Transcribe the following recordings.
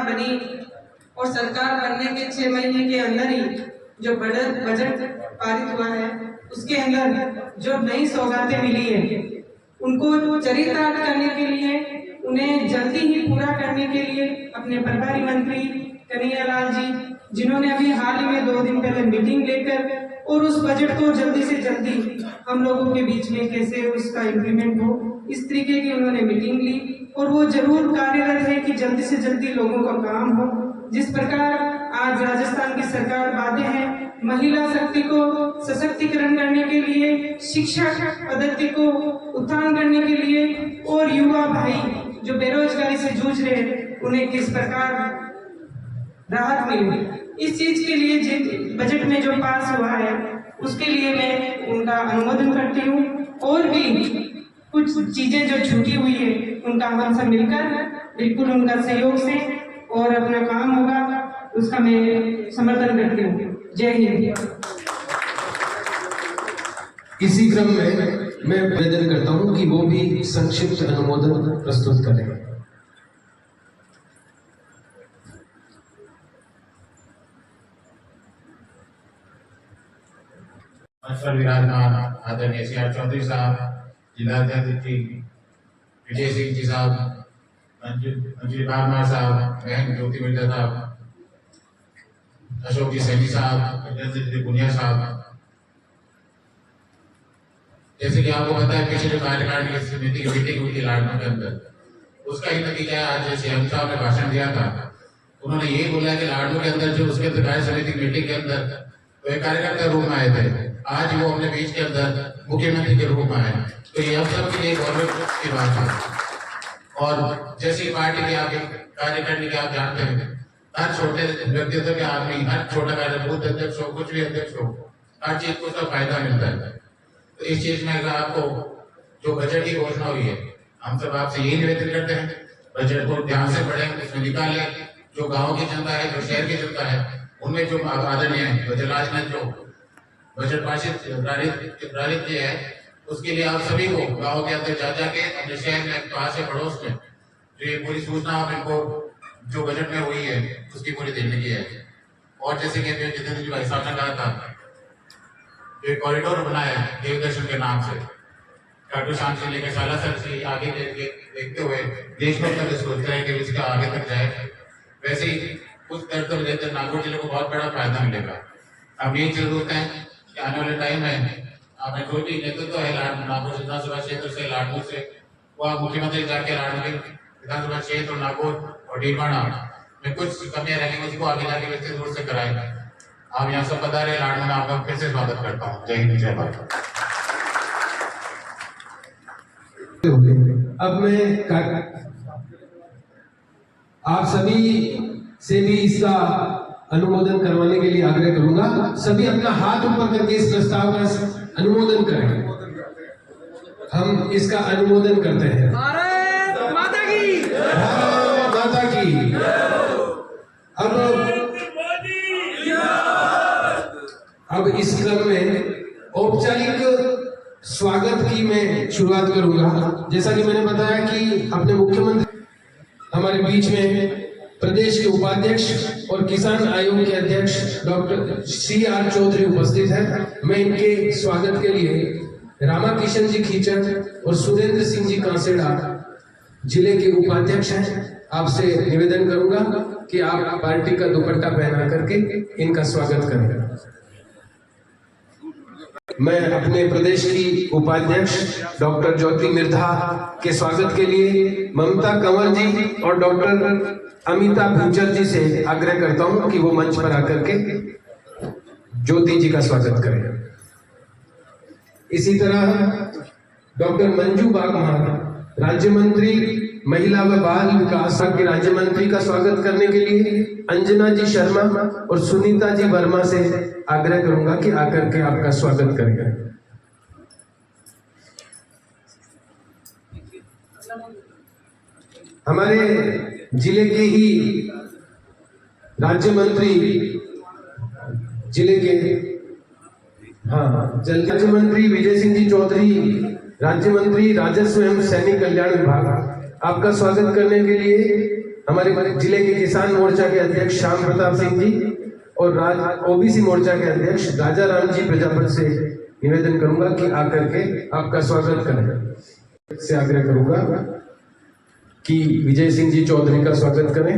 बनी और सरकार बनने के 6 महीने के अंदर ही जो बजट पारित हुआ है उसके अंदर जो नई सौगातें मिली है उनको चरितार्थ करने के लिए, उन्हें जल्दी ही पूरा करने के लिए अपने प्रभारी मंत्री कन्हैयालाल जी, जिन्होंने अभी हाल ही में 2 दिन पहले मीटिंग लेकर और उस बजट को जल्दी से जल्दी हम लोगों के बीच में कैसे उसका इम्प्लीमेंट हो, इस तरीके की उन्होंने मीटिंग ली और वो जरूर कार्यरत है कि जल्दी से जल्दी लोगों का काम हो। जिस प्रकार आज राजस्थान की सरकार बातें हैं महिला शक्ति को सशक्तिकरण करने के लिए, शिक्षा पद्धति को उत्थान करने के लिए और युवा भाई जो बेरोजगारी से जूझ रहे हैं उन्हें किस प्रकार राहत मिले, इस चीज के लिए बजट में जो पास हुआ है उसके लिए मैं उनका अनुमोदन करती हूँ। और भी कुछ चीजें जो छूटी हुई है उनका हम सब मिलकर बिल्कुल उनका सहयोग से और अपना काम होगा उसका मैं समर्थन करती हूँ। जय हिंद। इसी क्रम में मैं निवेदन करता हूं कि वो भी संक्षिप्त अनुमोदन प्रस्तुत करें। मंच पर विराजमान आदरणीय CR चौधरी साहब, जिलाध्यक्ष जी विजय सिंह जी साहब, मंजूरी बागमार साहब, बहन ज्योति मिर्जा साहब, अशोक जी सैनी साहब, जी पुनिया साहब। जैसे कि आपको पता है पिछले कार्यकारिणी की समिति की मीटिंग हुई थी लाडनू के अंदर, उसका ही नतीजा आज CM साहब ने भाषण दिया था। उन्होंने यही बोला कि लाडनू के अंदर जो उसके अंदर कार्य समिति की मीटिंग के अंदर तो एक कार्यकर्ता रूप में आए थे, आज वो अपने बीच के अंदर मुख्यमंत्री के रूप में आए, तो ये हम सब के लिए गौरव की बात है। और जैसी पार्टी के आगे कार्यकारिणी के आप जानते हैं हर छोटे व्यक्तित्व के आदमी, हर छोटा कार्य बूथ अध्यक्ष हो, कुछ भी अध्यक्ष हो, हर चीज को उसका फायदा मिलता है। तो इस चीज में अगर आपको जो बजट की घोषणा हुई है, हम सब आपसे यही निवेदन करते हैं बजट को ध्यान से पढ़ें, उसमें निकालें। जो गांव की जनता है, जो शहर की जनता है, उनमें जो आदरणीय वजलाज ने जो बजट पारित किया है उसके लिए आप सभी को गाँव के अंदर जा जाके अपने शहर में, पास या पड़ोस में जो ये पूरी सूचना आप इनको जो बजट में हुई है उसकी पूरी देने की है। और जैसे कि जितेंद्र जी भाई साहब ने कहा था जो कॉरिडोर बनाया है देव दर्शन के नाम से, खाटू श्याम से लेकर सालासर से आगे देखते हुए देश भर तक सोच रहे हैं कि इसका आगे तक जाए, वैसे ही कुछ दर लेकर नागौर जिले को बहुत बड़ा फायदा मिलेगा। अब ये जरूरत है कि आने वाले टाइम में आपने जो भी नेतृत्व है नागौर विधानसभा क्षेत्र से, लाडनू से, वो आप मुख्यमंत्री जाके लाडनू के विधानसभा क्षेत्र और नागौर और डीलवाड़ा में कुछ कमियां रहेंगी उसको आगे जाके विस्तृत रूप से कराएंगे। आप यहाँ सब बता रहे लाडनू में आपका फिर से स्वागत करता हूँ। जय हिंद, जय भारत। अब मैं आप सभी से भी इसका अनुमोदन करवाने के लिए आग्रह करूंगा। सभी अपना हाथ ऊपर करके इस प्रस्ताव का अनुमोदन करें। हम इसका अनुमोदन करते हैं। भारत माता की, भारत माता की। अब इस क्रम में औपचारिक स्वागत की मैं शुरुआत करूंगा। जैसा कि मैंने बताया कि अपने मुख्यमंत्री हमारे बीच में प्रदेश के उपाध्यक्ष और किसान आयोग के अध्यक्ष डॉक्टर CR चौधरी उपस्थित हैं। मैं इनके स्वागत के लिए रामाकिशन जी खीचर और सुरेंद्र सिंह जी कांसेड़ा जिले के उपाध्यक्ष हैं, आपसे निवेदन करूंगा कि आप पार्टी का दुपट्टा पहना करके इनका स्वागत करें। मैं अपने प्रदेश की उपाध्यक्ष डॉक्टर ज्योति मिर्धा के स्वागत के लिए ममता कंवर जी और डॉक्टर अमिता भूचर जी से आग्रह करता हूं कि वो मंच पर आकर के ज्योति जी का स्वागत करें। इसी तरह डॉक्टर मंजू बागमार राज्य मंत्री महिला व बाल विकास के राज्य मंत्री का स्वागत करने के लिए अंजना जी शर्मा और सुनीता जी वर्मा से आग्रह करूंगा कि आकर के आपका स्वागत करें। हमारे जिले के ही राज्य मंत्री जिले के जल राज्य मंत्री विजय सिंह जी चौधरी, राज्य मंत्री राजस्व एवं सैनिक कल्याण विभाग, आपका स्वागत करने के लिए हमारे जिले के किसान मोर्चा के अध्यक्ष श्याम प्रताप सिंह जी और ओबीसी मोर्चा के अध्यक्ष राजा राम जी प्रजापति से निवेदन करूंगा कि आकर के आपका स्वागत करें। से आग्रह करूंगा कि विजय सिंह जी चौधरी का स्वागत करें।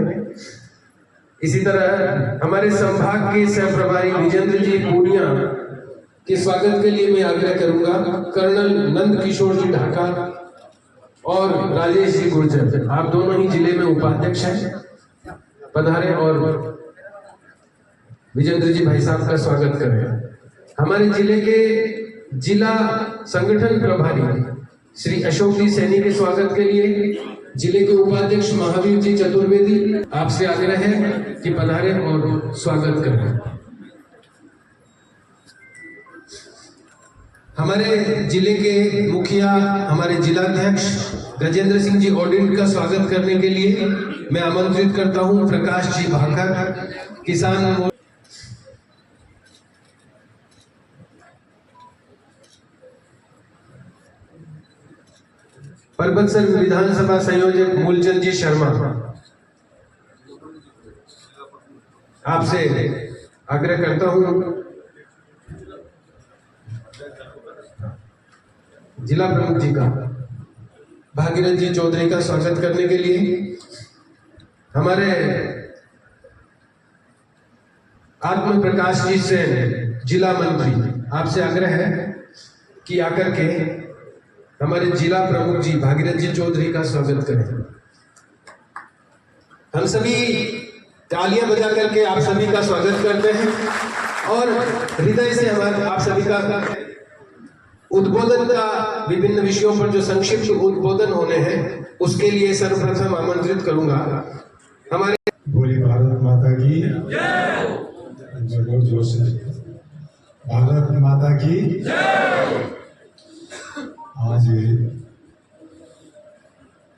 इसी तरह हमारे संभाग के सह प्रभारी विजेंद्र जी पूनिया के स्वागत के लिए मैं आग्रह करूंगा। कर्नल नंद किशोर जी ढाका और राजेश जी गुर्जर, आप दोनों ही जिले में उपाध्यक्ष हैं, पधारे और विजेंद्र जी भाई साहब का स्वागत करें। हमारे जिले के जिला संगठन प्रभारी श्री अशोक जी सैनी के स्वागत के लिए जिले के उपाध्यक्ष महावीर जी चतुर्वेदी, आपसे आग्रह है कि पधारे और स्वागत करें। हमारे जिले के मुखिया हमारे जिलाध्यक्ष गजेंद्र सिंह जी ऑडिट का स्वागत करने के लिए मैं आमंत्रित करता हूं प्रकाश जी भाकर, किसान परबतसर विधानसभा संयोजक मूलचंद जी शर्मा, आपसे आग्रह करता हूं जिला प्रमुख जी का भागीरथ जी चौधरी का स्वागत करने के लिए। हमारे आत्म प्रकाश जी से जिला मंत्री, आपसे आग्रह है कि आकर के हमारे जिला प्रमुख जी भागीरथ जी चौधरी का स्वागत करें। हम सभी तालियां बजा करके आप सभी का स्वागत करते हैं और हृदय से हमारे आप सभी का उद्बोधन का विभिन्न विषयों पर जो संक्षिप्त उद्बोधन होने हैं उसके लिए सर्वप्रथम आमंत्रित करूंगा हमारे बोली भारत माता की जय। जोर से भारत माता की जय। आज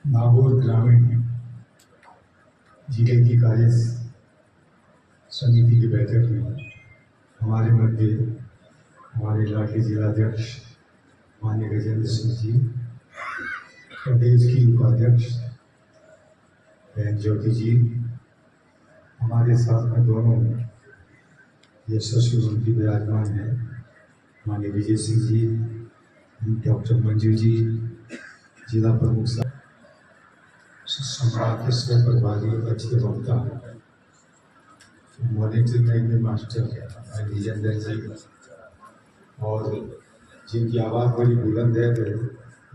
नागौर ग्रामीण जिले की कार्य समिति की बैठक में हमारे मध्य हमारे इलाके जिलाध्यक्ष माननीय गजेंद्र सिंह जी, प्रदेश की उपाध्यक्ष बहन ज्योति जी, हमारे साथ में दोनों यशस्वी मंत्री विराजमान हैं माननीय विजय सिंह जी, डॉक्टर मंजू जी, जिला प्रमुख साहब, संभाग के सह प्रभारी अच्छे वक्ता, मॉनिटरिंग में मास्टर विजेंद्र जी, और जिनकी आवाज़ बड़ी बुलंद है, वे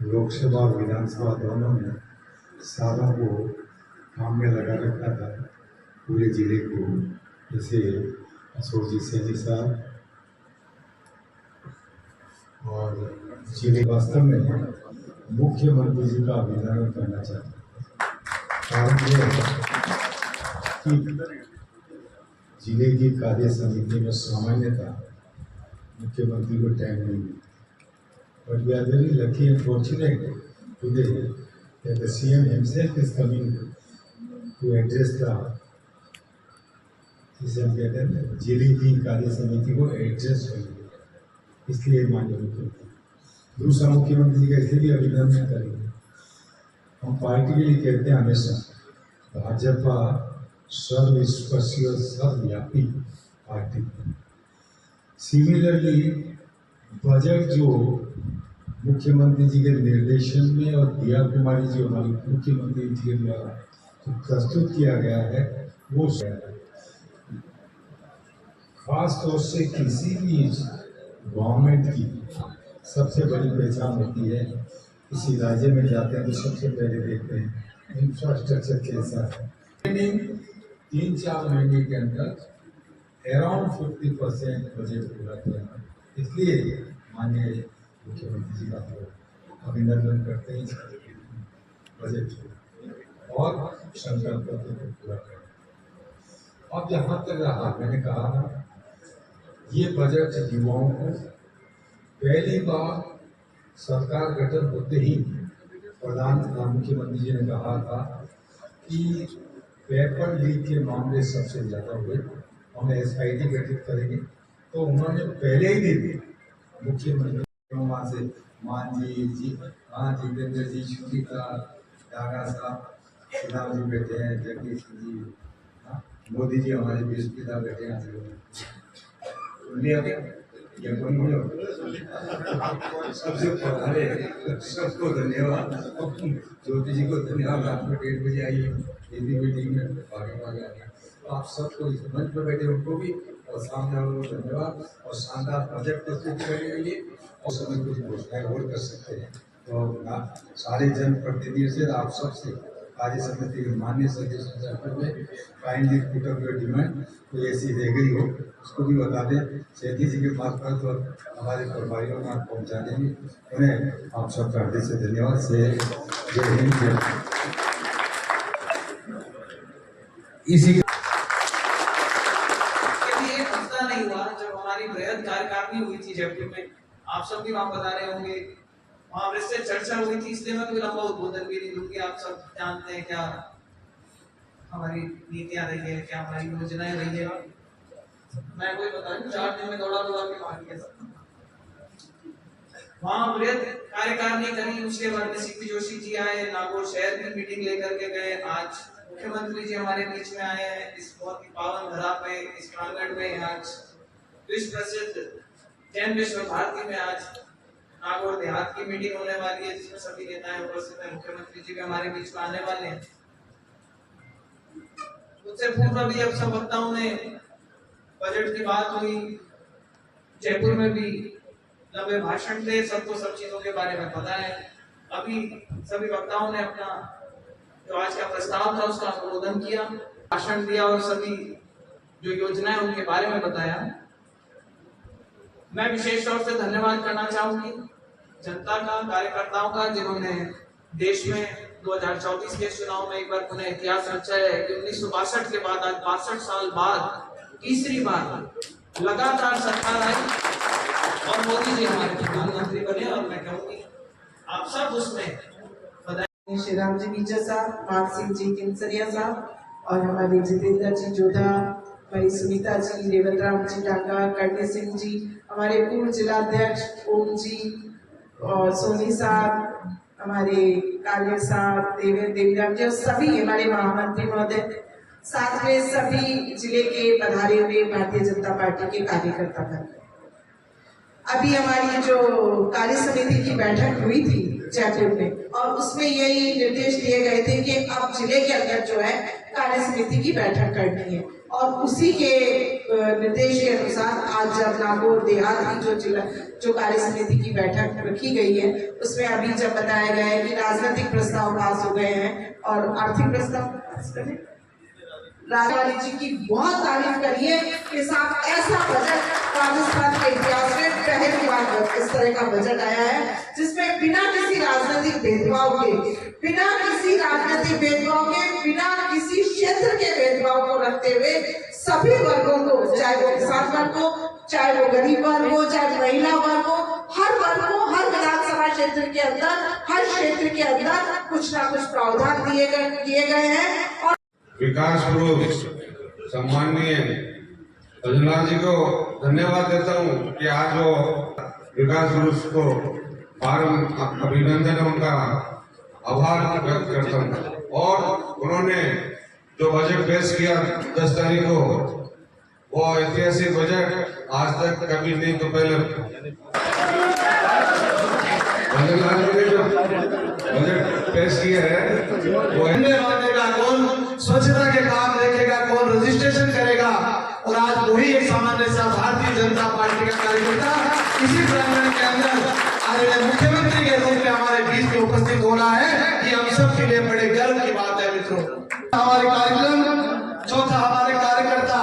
लोकसभा और विधानसभा दोनों में सारों को काम में लगा रखा था पूरे जिले को, जैसे अशोक जी सैनी साहब, और जिले वास्तव में मुख्यमंत्री जी का अभिनंदन करना चाहते हैं। और ये कि जिले की कार्य समिति में सामान्यतः मुख्यमंत्री को टाइम नहीं मिलता, but we are very lucky and fortunate today that the CM himself is coming to address the, जिसे हम कहते हैं जिले की कार्य समिति को एड्रेस करेंगे, इसलिए माननीय मुख्यमंत्री। दूसरा मुख्यमंत्री जी का इसलिए भी अभिनंदन करेंगे, हम पार्टी के लिए कहते हैं हमेशा भाजपा सर्वस्पर्शी और सर्वव्यापी पार्टी। सिमिलरली बजट जो मुख्यमंत्री जी के निर्देशन में और दिया कुमारी जी हमारी मुख्यमंत्री जी के द्वारा जो प्रस्तुत किया गया है वो खास तौर से किसी भी गवर्नमेंट की सबसे बड़ी पहचान होती है। किसी राज्य में जाते हैं तो सबसे पहले देखते हैं इंफ्रास्ट्रक्चर कैसा है। 3-4 महीने के अंदर अराउंड 50% बजट पूरा किया, इसलिए माननीय मुख्यमंत्री जी का अभिनंदन करते हैं बजट और संकल्प को पूरा करें। अब जहाँ तक रहा, मैंने कहा था ये बजट युवाओं को पहली बार सरकार गठन होते ही मुख्यमंत्री जी ने कहा था कि पेपर लीक के मामले सबसे ज़्यादा हुए, हम SIT गठित करेंगे। तो उन्होंने पहले ही दिन मुख्यमंत्री वहाँ से मान जी, हाँ जितेंद्र जी, सुनीता, दागा साहब, श्री जी बैठे हैं, जगदीश जी, हाँ, मोदी जी हमारे बीच पिता बैठे हैं। सुन लिया क्या? ये कौन बोलो? सबसे पहले सबको धन्यवाद, ज्योति जी को धन्यवाद। रात में 1:30 बजे आई है हिंदी मीटिंग में, भागे भागे आ गया। तो आप सबको इस मंच पर बैठे उनको भी और सामने वालों को धन्यवाद। और शानदार बजट प्रस्तुत करने के लिए और समय कुछ घोषणाएं और कर सकते हैं। तो सारे जनप्रतिनिधियों से आप सबसे कार्य समिति के मान्य सदस्य में kindly put up your demand, कोई ऐसी रह गई हो उसको भी बता दें। सेठी जी के मार्फत और हमारे प्रभारियों में पहुँचा देंगे। उन्हें आप सबका हृदय से धन्यवाद से जय हिंद जय। इसी एक हफ्ता नहीं हुआ जब हमारी बृहद कार्यकारिणी हुई थी जयपुर में, आप सब भी वहां बता रहे होंगे, वहां वैसे चर्चा हुई थी, इसलिए मैं कोई लंबा उद्बोधन भी नहीं दूंगी। आप सब जानते हैं क्या हमारी नीतियां रही है, क्या हमारी योजनाएं रही है। मैं कोई बता दूं, 4 दिन में दौड़ा के बाहर किया सब वहां वृहद कार्यकारिणी करी। उसके बाद में सीपी जोशी जी आए, नागौर शहर की मीटिंग लेकर के गए। आज मुख्यमंत्री जी हमारे बीच में आए हैं इस बहुत ही पावन धरा पे, इस प्रांगण में। आज विश्व प्रसिद्ध जैन विश्व भारती में आज नागौर देहात की मीटिंग होने वाली है, जिसमें सभी नेताएं उपस्थित हैं। मुख्यमंत्री जी भी हमारे बीच में आने वाले हैं। उससे पूर्व भी अब सब वक्ताओं ने बजट की बात हुई, जयपुर में भी लंबे भाषण थे, सबको सब चीजों के बारे में पता है। अभी सभी वक्ताओं ने अपना जो आज का प्रस्ताव था उसका अनुमोदन किया, भाषण दिया और सभी जो योजनाएं उनके बारे में बताया। मैं विशेष तौर से धन्यवाद करना चाहूंगी जनता का, कार्यकर्ताओं का, जिन्होंने देश में 2024 के चुनाव में एक बार पुनः इतिहास रचा है कि 1962 के बाद आज 62 साल बाद तीसरी बार लगातार सरकार आई और मोदी जी हमारे प्रधानमंत्री बने। और मैं कहूंगी आप सब उसमें बधाई। श्री राम जी बीजा साहब, मान सिंह जी किंसरिया साहब और हमारे जितेंद्र जी जोधा, हमारी सुनीता जी, रेवत राम जी टांगा, करणी सिंह जी, हमारे पूर्व जिलाध्यक्ष ओम जी और सोनी साहब, हमारे कालिया साहब, देवीराम जी और सभी हमारे महामंत्री महोदय, साथ में सभी जिले के पधारे हुए भारतीय जनता पार्टी के कार्यकर्ता बन। अभी हमारी जो कार्य समिति की बैठक हुई थी जयपुर में, और उसमें यही निर्देश दिए गए थे कि अब जिले के अंदर जो है कार्य समिति की बैठक करनी है। और उसी के निर्देश के अनुसार आज जब नागौर देहात की जो कार्य समिति की बैठक रखी गई है, उसमें अभी जब बताया गया है कि राजनीतिक प्रस्ताव पास हो गए हैं और आर्थिक प्रस्ताव राजवानी जी की बहुत तारीफ करी है कि साथ ऐसा बजट राजस्थान के इतिहास में पहली बार इस तरह का बजट आया है जिसमें बिना किसी राजनीतिक भेदभाव के, बिना किसी क्षेत्र के भेदभाव को रखते हुए सभी वर्गों को, चाहे वो किसान वर्ग हो, चाहे वो गरीब वर्ग हो, चाहे महिला वर्ग हो, हर वर्ग को हर विधानसभा क्षेत्र के अंदर, हर क्षेत्र के अंदर कुछ ना कुछ प्रावधान किए गए हैं। और विकास गुरु सम्माननीय रजनीलाल जी को धन्यवाद देता हूँ कि आज वो विकास गुरु को अभिनंदन, उनका आभार व्यक्त करता हूँ। और उन्होंने जो बजट पेश किया 10 तारीख को, वो ऐतिहासिक बजट आज तक कभी नहीं तो पहले रजनीलाल जी ने जो बजट पेश किया है वो देगा कौन, स्वच्छता के काम देखेगा कौन, रजिस्ट्रेशन करेगा। और आज वही एक सामान्य सा भारतीय जनता पार्टी का कार्यकर्ता इसी प्रांगण के अंदर आदरणीय मुख्यमंत्री के रूप में हमारे बीच में उपस्थित हो रहा है, ये हम सब के लिए बड़े गर्व की बात है। मित्रों, हमारे कार्यक्रम, चौथा हमारे कार्यकर्ता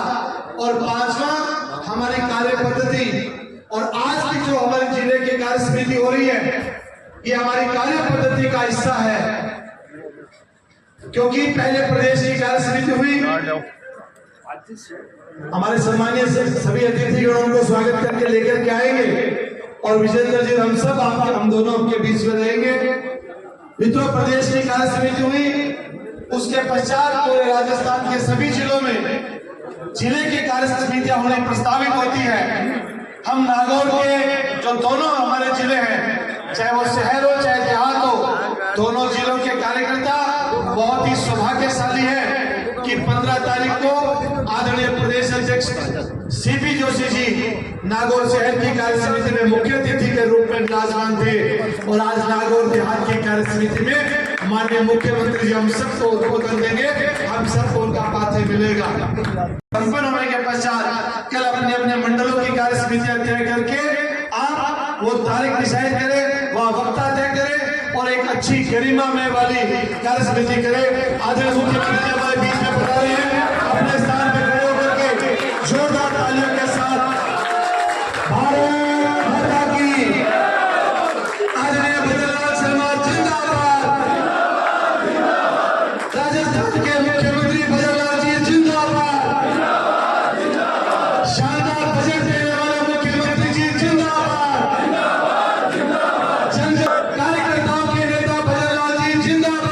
और 5वां हमारी कार्य पद्धति। और आज की जो हमारे जिले की कार्य समिति हो रही है, ये हमारी कार्य पद्धति का हिस्सा है, क्योंकि पहले प्रदेश की कार्य समिति हुई, हमारे सम्मानीय सभी अतिथिगण उनको स्वागत करके लेकर के आएंगे और विजेंद्र जी हम सब हम दोनों के बीच में रहेंगे। मित्रों, प्रदेश की कार्य समिति हुई, उसके पश्चात पूरे राजस्थान के सभी जिलों में जिले की कार्य समितियां होने प्रस्तावित होती है। हम नागौर के जो दोनों हमारे जिले हैं, चाहे वो शहर हो चाहे देहात हो, दोनों जिलों के कार्यकर्ता बहुत ही कि 15 तारीख को आदरणीय प्रदेश अध्यक्ष सीपी जोशी जी नागौर शहर की कार्य समिति में मुख्य अतिथि के रूप में विराजमान थे और आज नागौर देहात की कार्य समिति में माननीय मुख्यमंत्री जी हम सबको उद्बोधन देंगे, हम सबको उनका पाथे मिलेगा। संपन्न होने के पश्चात कल अपने अपने मंडलों की कार्य समितियां तय करके आप वो तारीख डिसाइड करें, वह वक्ता तय करें और एक अच्छी गरिमामय वाली कार्य समिति करें। आदरणीय मुख्यमंत्री हमारे बीच में बता रहे हैं, अपने स्थान पर खड़े होकर के जोरदार तालियों के साथ भारत माता की। आदरणीय भजनलाल शर्मा जिंदाबाद, राजस्थान के मुख्यमंत्री भजनलाल जी जिंदाबाद, शानदार बजट देने वाले मुख्यमंत्री जी जिंदाबाद, कार्यकर्ताओं के नेता भजनलाल जी जिंदाबाद।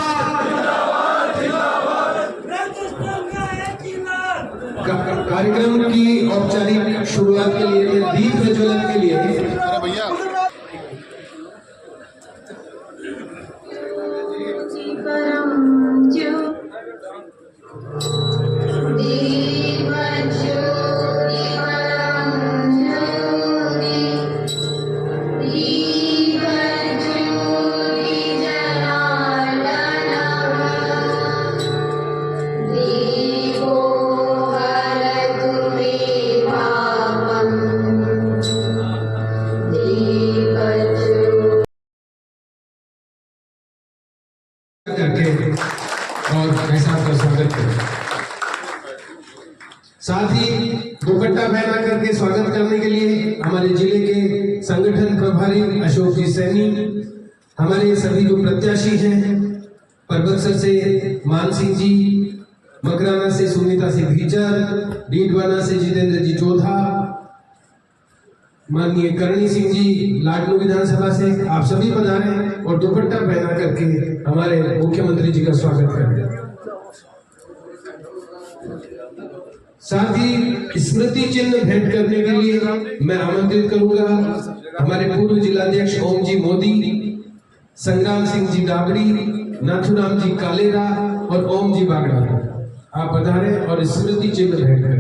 कार्यक्रम की औपचारिक शुरुआत के लिए मैं दीप प्रज्वलन के लिए करके और ऐसा आपका स्वागत करें। साथ ही दुपट्टा पहना करके स्वागत करने के लिए हमारे जिले के संगठन प्रभारी अशोक जी सैनी, हमारे सभी जो प्रत्याशी हैं, परबतसर से मान सिंह जी, मकराना से सुनीता सिंह भीचर, डीडवाना से जितेंद्र जी जोधा, माननीय करणी सिंह जी लाडनू विधानसभा से, आप सभी पधारे और दुपट्टा पहना करके हमारे मुख्यमंत्री जी का स्वागत करें। साथ ही स्मृति चिन्ह भेंट करने के लिए मैं आमंत्रित करूंगा हमारे पूर्व जिलाध्यक्ष ओम जी मोदी, संग्राम सिंह जी डाबड़ी, नाथुराम जी कालेरा और ओम जी बागड़ा को। आप पधारे और स्मृति चिन्ह भेंट करें।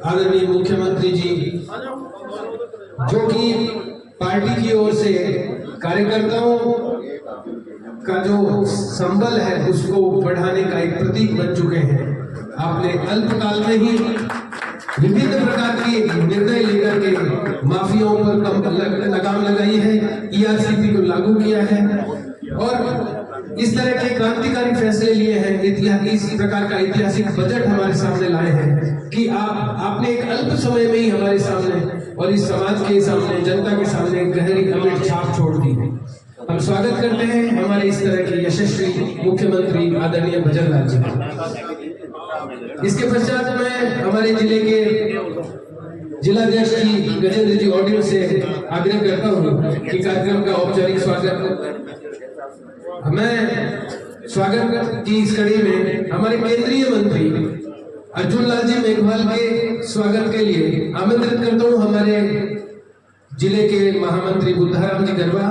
आदरणीय मुख्यमंत्री जी, जो कि पार्टी की ओर से कार्यकर्ताओं का जो संबल है उसको बढ़ाने का एक प्रतीक बन चुके हैं। आपने अल्पकाल में ही विभिन्न प्रकार के निर्णय लेकर के माफियाओं पर लगाम लगाई है, ERCP को लागू किया है और इस तरह के क्रांतिकारी फैसले लिए हैं, इस प्रकार का ऐतिहासिक बजट हमारे सामने लाए हैं कि आपने एक अल्प समय में ही हमारे सामने और इस समाज के सामने, जनता के सामने गहरी अमिट छाप छोड़ दी है। हम स्वागत करते हैं हमारे इस तरह के यशस्वी मुख्यमंत्री आदरणीय भजनलाल जी। इसके पश्चात मैं हमारे जिले के जिलाध्यक्ष जी गजेंद्र जी ऑडियो से आग्रह करता हूँ कि कार्यक्रम का औपचारिक स्वागत, मैं स्वागत की इस कड़ी में हमारे केंद्रीय मंत्री अर्जुन लाल जी मेघवाल के स्वागत के लिए आमंत्रित करता हूँ हमारे जिले के महामंत्री बुद्धाराम जी गरबा,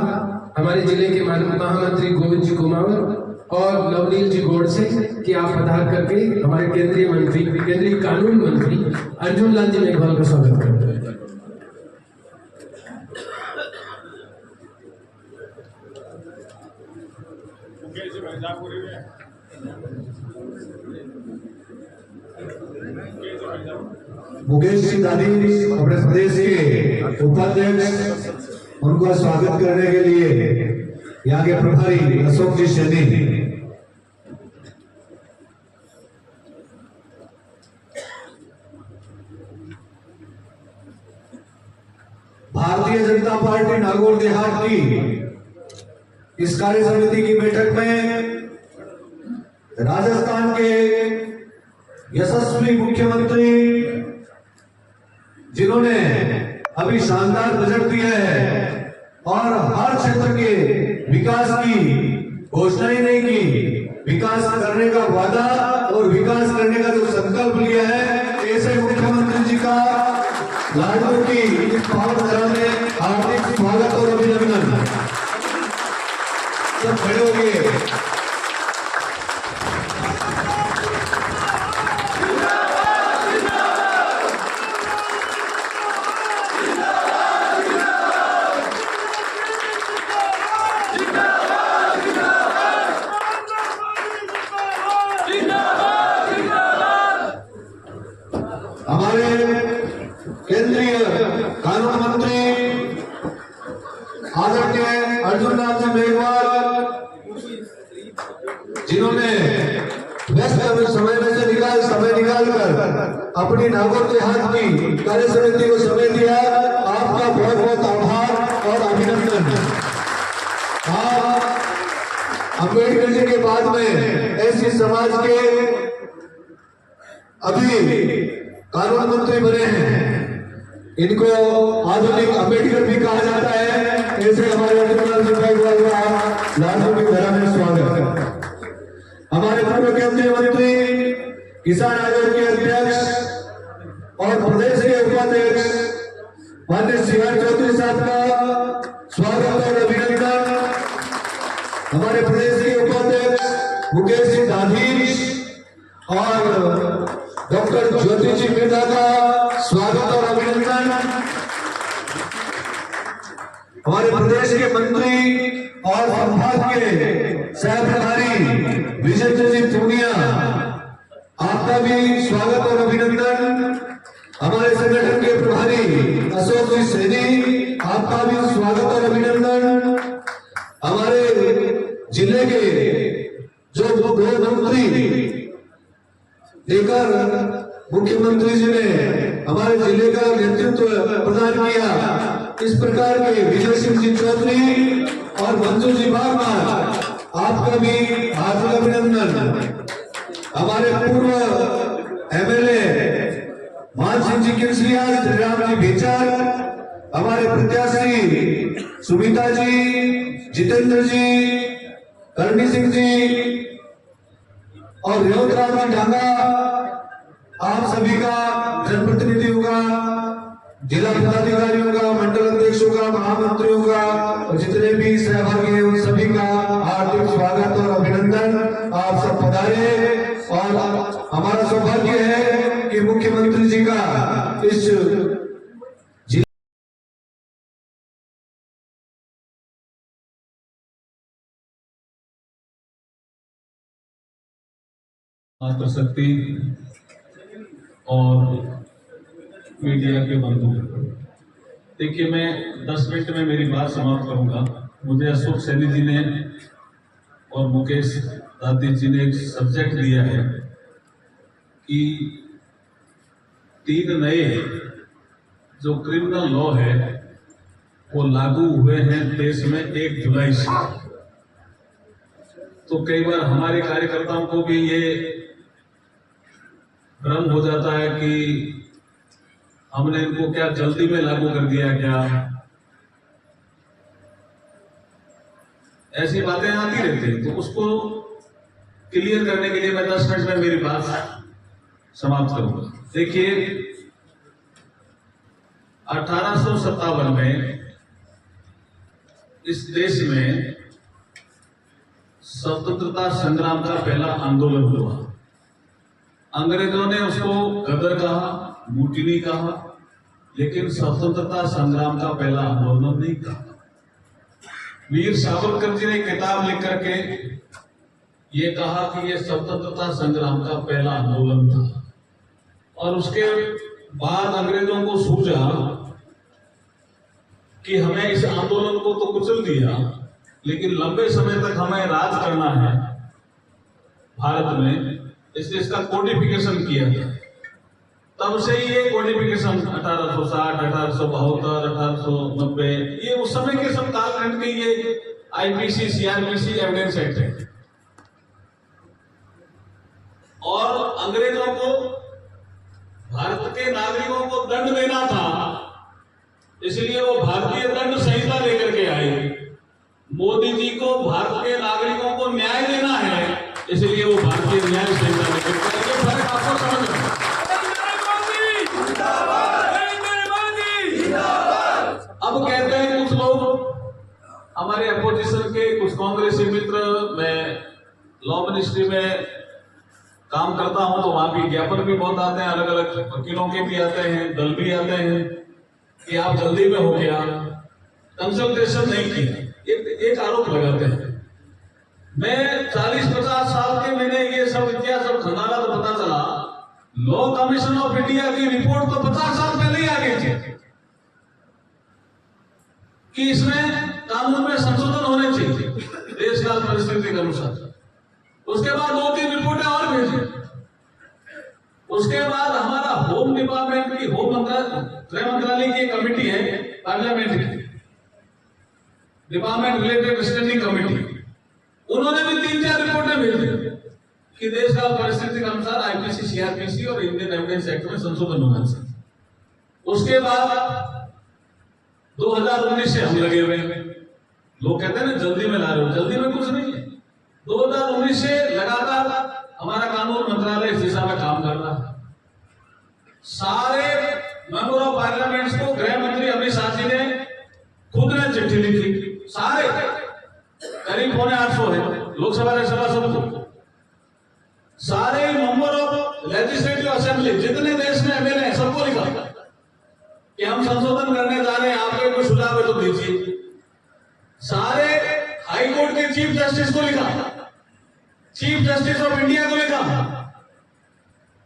हमारे जिले के महामंत्री गोविंद जी कुमावत और नवनील जी गोड़ से कि आप पधार करके हमारे केंद्रीय मंत्री, केंद्रीय कानून मंत्री अर्जुन लाल जी मेघवाल का स्वागत करें। मुकेश जी दादी अपने प्रदेश के उपाध्यक्ष, उनका स्वागत करने के लिए यहाँ के प्रभारी अशोक जी सैनी। भारतीय जनता पार्टी नागौर देहात की इस कार्य समिति की बैठक में राजस्थान के यशस्वी मुख्यमंत्री जिन्होंने अभी शानदार बजट दिया है और हर क्षेत्र के विकास की घोषणा ही नहीं की, विकास करने का वादा और विकास करने का जो संकल्प लिया है, ऐसे मुख्यमंत्री जी का लाडू की इस पावन धरा में हार्दिक स्वागत और अभिनंदन। सब खड़े होंगे। हमारे केंद्रीय कानून मंत्री आदरणीय अर्जुन राम सिंह मेघवाल, जिन्होंने व्यस्त समय में से समय निकालकर अपनी नागौर देहात की कार्य समिति को समय दिया, आपका बहुत बहुत आभार और अभिनंदन। आप अम्बेडकर जी के बाद में ऐसी समाज के अभी कानून मंत्री बने हैं, इनको आधुनिक अम्बेडकर भी कहा जाता है। ऐसे हमारे लाडू की धरा में स्वागत है। हमारे पूर्व केंद्रीय मंत्री, किसान आयोग के अध्यक्ष और प्रदेश के उपाध्यक्ष माननीय श्रीराम चौधरी साहब का स्वागत और अभिनंदन। हमारे प्रदेश के उपाध्यक्ष मुकेश सिंह दाधीश और डॉक्टर ज्योति जी मिर्जा का स्वागत और अभिनंदन। हमारे प्रदेश के मंत्री और संभाग के सह प्रभारी विजेंद्र जी पूनिया, आपका भी स्वागत और अभिनंदन। हमारे संगठन के प्रभारी अशोक जी सैनी, आपका भी स्वागत और अभिनंदन। हमारे जिले के जो दो मंत्री देकर मुख्यमंत्री जी ने हमारे जिले का नेतृत्व प्रदान किया, इस प्रकार के विजय सिंह जी चौधरी और मंजू जी बागमा, आपका भी हार्दिक अभिनंदन। हमारे पूर्व एमएलए मान सिंह जी किरसिया, श्रीराम जी भेचर, हमारे प्रत्याशी सुमिता जी, जितेंद्र जी, करणी सिंह जी और रेवतराम जी डांगा, आप सभी का, जनप्रतिनिधियों का, जिला पदाधिकारियों का, मंडल अध्यक्षों का, महामंत्रियों का और जितने भी सहभागी हैं उन सभी का हार्दिक स्वागत और अभिनंदन। आप सब पधारे और हमारा सौभाग्य है कि मुख्यमंत्री जी का इस मातृशक्ति और मीडिया के बंधु, देखिए मैं 10 मिनट में मेरी बात समाप्त करूंगा। मुझे अशोक सैनी जी ने और मुकेश दादी जी ने एक सब्जेक्ट दिया है कि 3 नए जो क्रिमिनल लॉ है वो लागू हुए हैं देश में 1 जुलाई से। तो कई बार हमारे कार्यकर्ताओं को भी ये भ्रम हो जाता है कि हमने इनको क्या जल्दी में लागू कर दिया क्या, ऐसी बातें आती रहती हैं। तो उसको क्लियर करने के लिए मैं 10 मिनट में मेरी बात समाप्त करूंगा। देखिए 1857 में इस देश में स्वतंत्रता संग्राम का पहला आंदोलन हुआ। अंग्रेजों ने उसको गदर कहा, मुटिनी कहा, लेकिन स्वतंत्रता संग्राम का पहला आंदोलन नहीं कहा। वीर सावरकर जी ने किताब लिख करके ये कहा कि ये स्वतंत्रता संग्राम का पहला आंदोलन था। और उसके बाद अंग्रेजों को सूझा कि हमें इस आंदोलन को तो कुचल दिया, लेकिन लंबे समय तक हमें राज करना है भारत में, इसलिए इसका कोडिफिकेशन किया गया। तब से ही ये कोडिफिकेशन 1860, 1872, 1890 ये उस समय के सब कालखंड के ये आईपीसी, सीआरपीसी एविडेंस एक्ट है। और अंग्रेजों को भारत के नागरिकों को दंड देना था, इसलिए वो भारतीय दंड संहिता लेकर के आए। मोदी जी को भारत के नागरिकों को न्याय देना है, इसलिए वो भारतीय न्याय संहिता लेकर के आए। ये फर्क आपको समझ में अब कहते हैं कुछ लोग, हमारे अपोजिशन के कुछ कांग्रेसी मित्र, मैं लॉ मिनिस्ट्री में काम करता हूं तो वहां भी ज्ञापन भी बहुत आते हैं, अलग अलग वकीलों के भी आते हैं, दल भी आते हैं कि आप जल्दी में हो गया, कंसल्टेशन नहीं किया, एक आरोप लगाते हैं। मैं 40-50 साल के, मैंने ये सब इतिहास जब खंगाला तो पता चला लॉ कमीशन ऑफ इंडिया की रिपोर्ट तो 50 साल पहले ही आ गई थी कि इसमें कानून में संशोधन होने चाहिए देश काल परिस्थिति के अनुसार। उसके बाद 2-3 रिपोर्टें और भेजी। उसके बाद हमारा होम डिपार्टमेंट की, गृह मंत्रालय की एक कमेटी है पार्लियामेंट की, डिपार्टमेंट रिलेटेड स्टैंडिंग कमेटी, उन्होंने भी 3-4 रिपोर्टें भेजी कि देश काल परिस्थिति के अनुसार आईपीसी, सीआरपीसी और इंडियन एविडेंस एक्ट में संशोधन होना चाहिए। उसके बाद 2019 से हम लगे हुए हैं। लोग कहते हैं ना जल्दी में ला रहे हो, जल्दी में कुछ नहीं है। 2019 से लगातार हमारा कानून मंत्रालय इस दिशा में काम कर रहा है। सारे मेंबर ऑफ पार्लियामेंट को गृह मंत्री अमित शाह जी ने खुद ने चिट्ठी लिखी, सारे करीब 850 है लोकसभा राज्यसभा सबको, सारे मेंबर ऑफ लेजिस्लेटिव असेंबली जितने देश में एमएलए हैं सबको लिखा कि हम संशोधन करने जा रहे हैं, आपके कोई सुझाव है तो दीजिए। सारे हाई कोर्ट के चीफ जस्टिस को लिखा, चीफ जस्टिस ऑफ इंडिया को लिखा,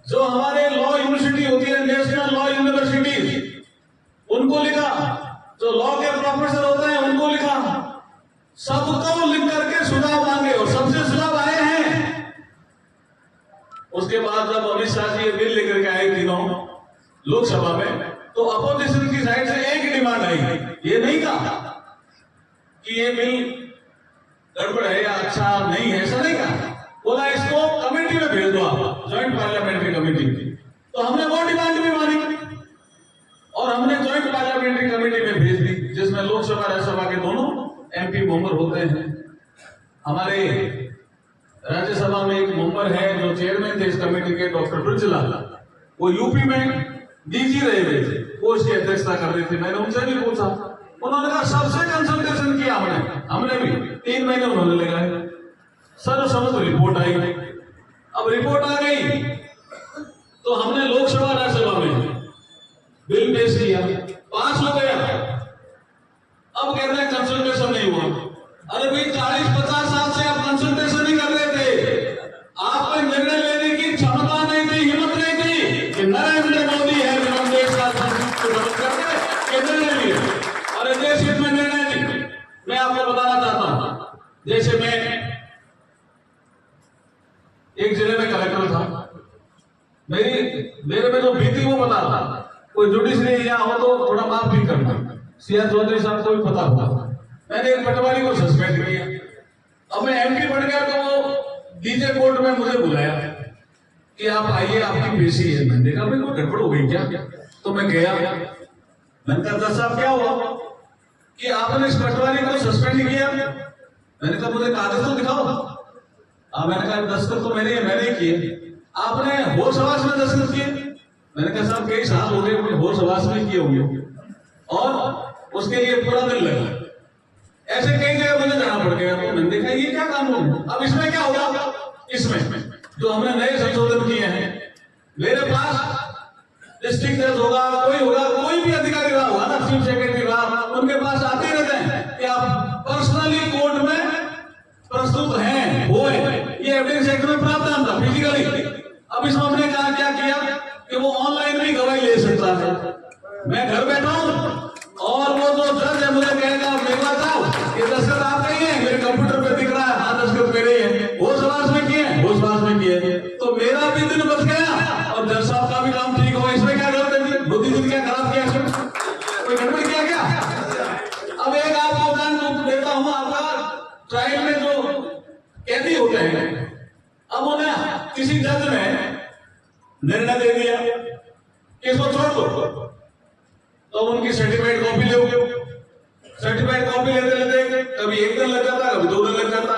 जो हमारे लॉ यूनिवर्सिटी होती है, नेशनल लॉ यूनिवर्सिटी, उनको लिखा, जो लॉ के प्रोफेसर होते हैं उनको लिखा, सबको लिख करके सुझाव मांगे और सबसे सुझाव आए हैं। उसके बाद जब अमित शाह जी ये बिल लेकर के आए तीनों लोकसभा में, तो अपोजिशन की साइड से एक डिमांड आई, ये नहीं कहा कि ये बिल गड़बड़ है या अच्छा नहीं है, ऐसा नहीं कहा, बोला इसको कमेटी में भेज दो आप, ज्वाइंट पार्लियामेंट्री कमेटी। तो हमने वो डिमांड भी मानी और हमने ज्वाइंट पार्लियामेंट्री कमेटी में भेज दी, जिसमें लोकसभा राज्यसभा के दोनों एमपी मेंबर होते हैं। हमारे राज्यसभा में एक मेंबर है जो चेयरमैन थे इस कमेटी के, डॉक्टर ब्रजलाल, वो यूपी में डीजी रहे हुए थे, वो इसकी अध्यक्षता कर रहे थे। मैंने उनसे भी पूछा, उन्होंने कहा सबसे कंसल्टेशन किया हमने भी 3 महीने उन्होंने लगाए, सर्वसम्मत रिपोर्ट आई। अब रिपोर्ट आ गई तो हमने लोकसभा राज्यसभा में बिल पेश किया, पास हो गया। अब कहते हैं कंसल्टेशन नहीं हुआ। अरे भाई 40-50 साल से आप कंसल्टेशन नहीं कर रहे थे, आपको निर्णय लेने की क्षमता नहीं थी, हिम्मत नहीं थी कि नरेंद्र मोदी है जो देश का निर्णय लिए और देश हित में निर्णय नहीं। मैं आपको बताना चाहता हूं, जैसे मैं एक जिले में कलेक्टर था, मेरे में जो बीती वो बता रहा, कोई जुडिशरी यहाँ हो तो थोड़ा माफ भी करना, सीआर चौधरी साहब को भी पता होगा। मैंने एक पटवारी को सस्पेंड किया, अब मैं एमपी बढ़ गया तो वो डीजे कोर्ट में मुझे बुलाया कि आप आइए, आपकी पेशी है। मैंने कहा भाई कोई गड़बड़ हो गई क्या? तो मैं गया, मैंने कहा जज साहब क्या हुआ कि आपने इस पटवारी को सस्पेंड किया? मैंने कहा मुझे कागज तो दिखाओ। मैंने कहा दस्तखत तो मैंने किए, आपने होश हवास में दस्तखत किए? मैंने कहा साहब कई साल हो गए होश हवास में किए होंगे और उसके लिए पूरा दिन लगा। ऐसे कई जगह मुझे जाना पड़ गया, तो मैंने देखा ये क्या कानून है। अब इसमें क्या होगा, इसमें जो हमने नए संशोधन किए हैं, मेरे पास डिस्ट्रिक्ट जज होगा, कोई भी अधिकारी रहा होगा ना, चीफ सेक्रेटरी रहा, उनके पास आते रहते हैं कि आप पर्सनली कोर्ट में प्रस्तुत हैं, हुए, ये एविडेंस एक्ट में प्रावधान था फिजिकली। अब इसमें हमने कहा क्या किया कि वो ऑनलाइन भी गवाही ले सकता है। मैं घर बैठा हूं और वो जो जज है मुझे कहेगा मेरे पास आओ, ये दस्तखत आप नहीं है, मेरे कंप्यूटर पे दिख रहा है, हाँ दस्तखत मेरे हैं, होश हवास में किए, होश हवास में किए, तो मेरा भी दिन बच गया और जज साहब का भी काम ठीक हो। इसमें क्या गलत है? मोदी जी ने क्या खराब किया? इसमें कोई गड़बड़ किया क्या? अब एक आपको उदाहरण देता हूं, आपका ट्रायल में जो कैदी होते हैं, अब उन्हें किसी जज ने निर्णय दे दिया कि इसको छोड़ दो, तो उनकी सर्टिफाइड कॉपी ले सर्टिफाइड कॉपी लेते लेते कभी 1 दिन लग जाता, कभी 2 दिन लग जाता।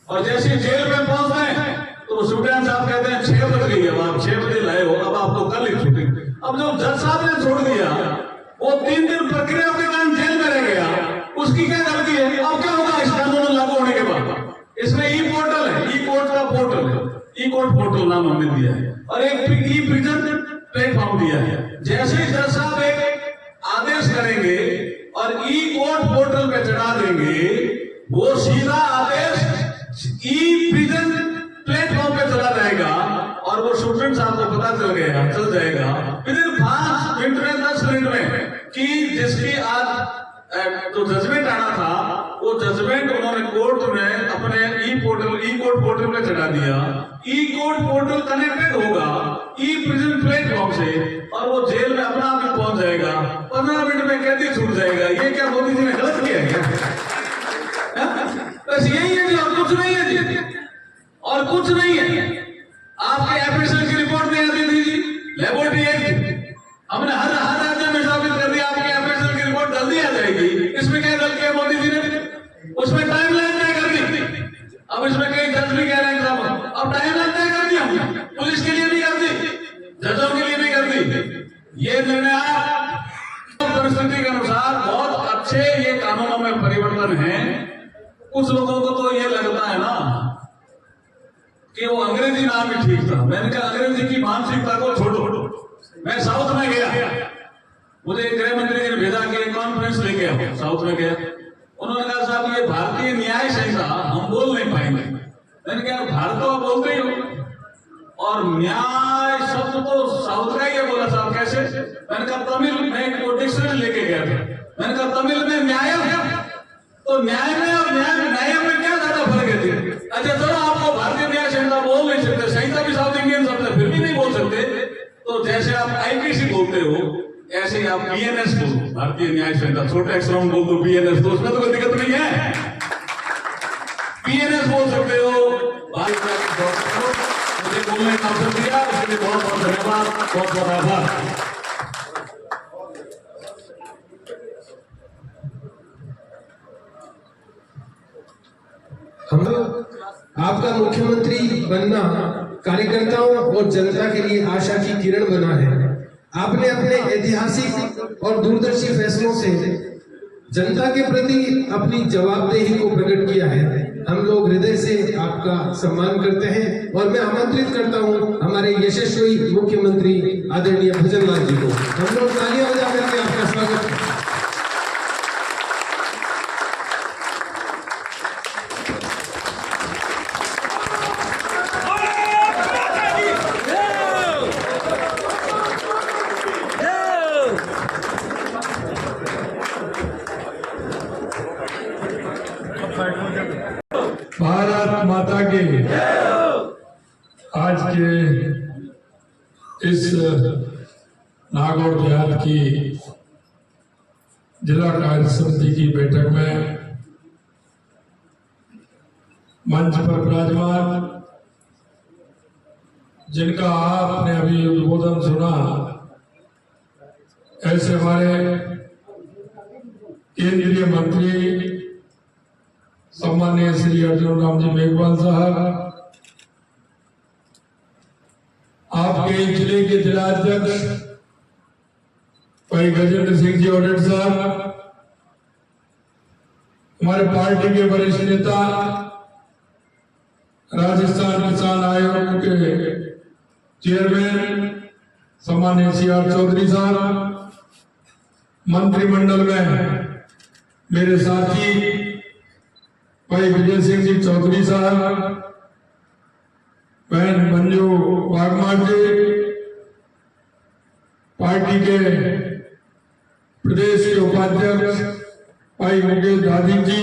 और जैसे ही जेल में पहुंचते हैं तो सुप्रीम साहब कहते हैं 6 बज गई, अब आप 6 बजे लाए हो, अब आपको कल ही छूटेंगे। अब जो जज साहब ने छोड़ दिया वो 3 दिन प्रक्रिया के कारण जेल में रह गया, उसकी क्या गलती है? अब क्या होगा इस कानून लागू होने के बाद? इसमें ई पोर्टल है, ई कोर्ट का पोर्टल है, ई कोर्ट पोर्टल नाम हमने दिया है, और एक ई प्रिजन प्लेटफॉर्म दिया है। जैसे ही जज साहब एक आदेश करेंगे और ई कोर्ट पोर्टल पे चढ़ा देंगे, वो सीधा आदेश ई प्रिजन प्लेटफॉर्म पे चला जाएगा और वो सुप्रीम साहब को पता चल जाएगा विदिन 5 मिनट में, 10 मिनट में, कि जिसकी आज जो जजमेंट आना था वो जजमेंट उन्होंने कोर्ट में अपने ई कोर्ट पोर्टल में चढ़ा दिया। ई कोर्ट पोर्टल कनेक्टेड होगा ई प्रिजन प्लेटफॉर्म से और वो जेल में अपना आप ही पहुंच जाएगा, 15 मिनट में कैदी छूट जाएगा। ये क्या मोदी जी ने गलत किया है क्या? बस यही है जी, और कुछ नहीं है जी, और कुछ नहीं है। आपके एफएसएल की रिपोर्ट नहीं आती थी जी, लेबोरेटरी एक्ट हमने हर राज्य में साबित कर दिया, आपके एफएसएल की रिपोर्ट जल्दी आ जाएगी। इसमें क्या गलत किया मोदी जी ने? उसमें टाइमलाइन तय कर दी। अब इसमें कई जज भी कह रहे हैं साहब, अब टाइमलाइन तय कर दी हमने, पुलिस के लिए भी कर दी, जजों के लिए भी कर दी। ये निर्णय परिस्थिति के अनुसार बहुत अच्छे ये कानूनों में परिवर्तन है। कुछ लोगों को तो ये लगता है ना कि वो अंग्रेजी नाम ही ठीक था। मैंने कहा अंग्रेजी की मानसिकता को छोड़ो। मैं साउथ में गया, मुझे गृह मंत्री जी ने भेजा कि कॉन्फ्रेंस लेके आओ, साउथ में गया। उन्होंने कहा साहब ये भारतीय न्याय संहिता हम बोल नहीं पाएंगे। मैंने कहा भारत तो आप बोलते ही हो, और न्याय शब्द तो साउथ का ही है। बोला साहब कैसे? मैंने कहा तमिल में एक डिक्शनरी लेके गया था, मैंने कहा तमिल में न्याय, तो न्याय में और न्याय में क्या ज्यादा फर्क है? अच्छा चलो आपको भारतीय न्याय संहिता बोल नहीं सकते, संहिता भी साउथ इंडियन शब्द है, फिर भी नहीं बोल सकते, तो जैसे आप आईपीसी बोलते हो ऐसे ही आप बीएनएस बोलो, भारतीय न्याय संहिता, छोटे अक्षरों में बोल दो बीएनएस, तो उसमें तो कोई दिक्कत नहीं है, बीएनएस बोल सकते हो। मुझे बोलने का अवसर दिया, उसके लिए बहुत बहुत धन्यवाद, बहुत बहुत आभार। हम आपका मुख्यमंत्री बनना कार्यकर्ताओं और जनता के लिए आशा की किरण बना है। आपने अपने ऐतिहासिक और दूरदर्शी फैसलों से जनता के प्रति अपनी जवाबदेही को प्रकट किया है। हम लोग हृदय से आपका सम्मान करते हैं और मैं आमंत्रित करता हूं हमारे यशस्वी मुख्यमंत्री आदरणीय भजन लाल जी को। हम लोग तालियां बजा करके आपका स्वागत करें। भारत माता के आज के इस नागौर देहात की जिला कार्य समिति की बैठक में मंच पर विराजमान, जिनका आपने अभी उद्बोधन सुना, ऐसे हमारे केंद्रीय मंत्री सम्माननीय श्री अर्जुन राम जी मेघवाल साहब, आपके जिले के जिलाध्यक्ष भाई गजेंद्र सिंह जी ओडेट साहब, हमारे पार्टी के वरिष्ठ नेता राजस्थान किसान आयोग के चेयरमैन सम्माननीय CR चौधरी साहब, मंत्रिमंडल में मेरे साथी भाई विजय सिंह जी चौधरी साहब, बहन मंजू वाघमार जी, पार्टी के प्रदेश के उपाध्यक्ष भाई मुकेश दादी जी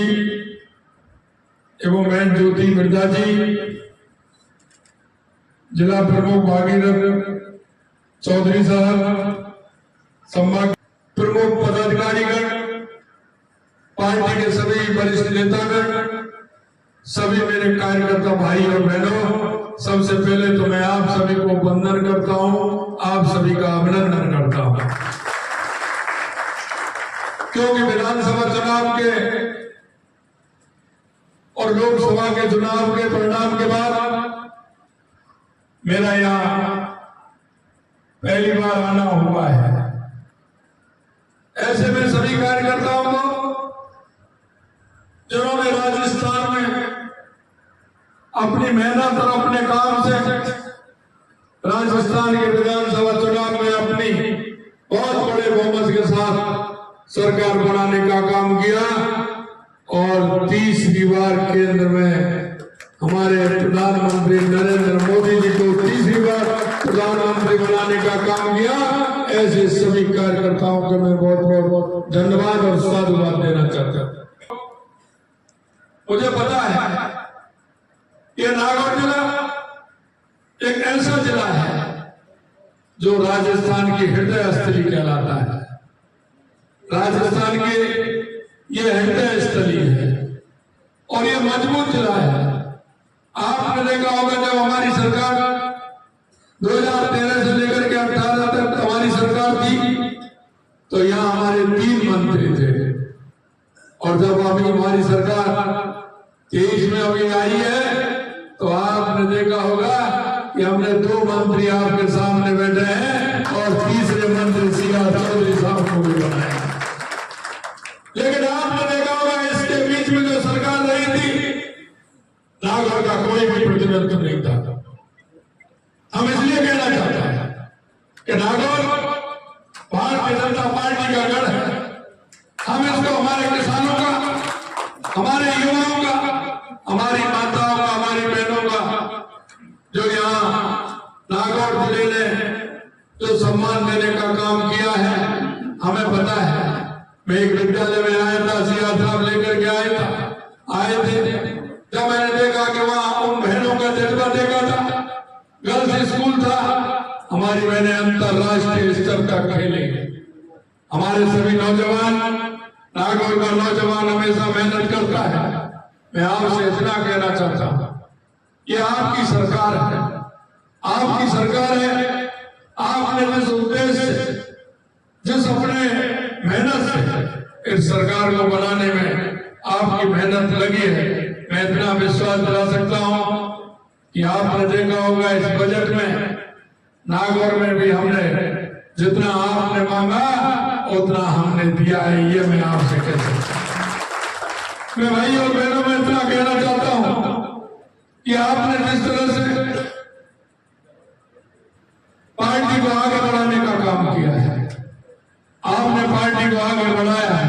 एवं बहन ज्योति मिर्जा जी, जिला प्रमुख भागीरथ चौधरी साहब, संभाग प्रमुख पदाधिकारीगण, पार्टी के सभी वरिष्ठ नेतागण, सभी मेरे कार्यकर्ता भाई और बहनों, सबसे पहले तो मैं आप सभी को वंदन करता हूं, आप सभी का अभिनंदन करता हूं, क्योंकि विधानसभा चुनाव के और लोकसभा के चुनाव के परिणाम के बाद मेरा यहाँ पहली बार आना हुआ है। ऐसे में सभी कार्यकर्ताओं को जिन्होंने राजस्थान में अपनी मेहनत और अपने काम से राजस्थान के विधानसभा चुनाव में अपनी बहुत बड़े बहुमत के साथ सरकार बनाने का काम किया और 30वीं बार केंद्र में हमारे प्रधानमंत्री नरेंद्र मोदी जी को 30वीं बार प्रधानमंत्री बनाने का काम किया। ऐसे सभी कार्यकर्ताओं को मैं बहुत बहुत धन्यवाद और साधुवाद देना चाहता हूं। मुझे पता है ये नागौर जिला एक ऐसा जिला है जो राजस्थान की हृदय स्थली कहलाता है। राजस्थान के ये हृदय स्थली है और ये मजबूत जिला है। आपने देखा होगा जब हमारी सरकार 2013 से लेकर के 18 तक हमारी सरकार थी तो यहाँ हमारे 3 मंत्री थे और जब अभी हमारी सरकार 23 में अभी आई है तो आपने देखा होगा कि हमने 2 मंत्री आपके सामने बैठे हैं और तीसरे मंत्री सीआर चौधरी साहब को भी बनाया। लेकिन आपने देखा होगा इसके बीच में जो सरकार रही थी नागौर का कोई भी प्रतिनिधित्व नहीं था। हम इसलिए कहना चाहते हैं कि नागौर भारतीय जनता पार्टी का गढ़ है। हम इसको हमारे किसानों का, हमारे युवाओं का, हमारी माताओं का, हमारी बहनों का जो यहाँ नागौर जिले ने जो सम्मान देने का काम किया है हमें पता है। मैं एक विद्यालय में आया था, सीआर साहब लेकर के आए थे। जब मैंने देखा कि वहां उन बहनों का जज्बा देखा था, गर्ल्स स्कूल था, हमारी बहनें अंतरराष्ट्रीय स्तर तक खेली। हमारे सभी नौजवान, नागौर का नौजवान हमेशा मेहनत करता है। मैं आपसे इतना कहना चाहता हूं, ये आपकी सरकार है, आपकी सरकार है। आपने जिस उद्देश्य, जिस अपने मेहनत से इस सरकार को बनाने में आपकी मेहनत लगी है, मैं इतना विश्वास दिला सकता हूं कि आपने देखा होगा इस बजट में नागौर में भी हमने जितना आपने मांगा उतना हमने दिया है। ये मैं आपसे कह सकता हूं। मैं भाई और बहनों में इतना कहना चाहता हूं कि आपने जिस तरह से पार्टी को आगे बढ़ाने का काम किया है, आपने पार्टी को आगे बढ़ाया है,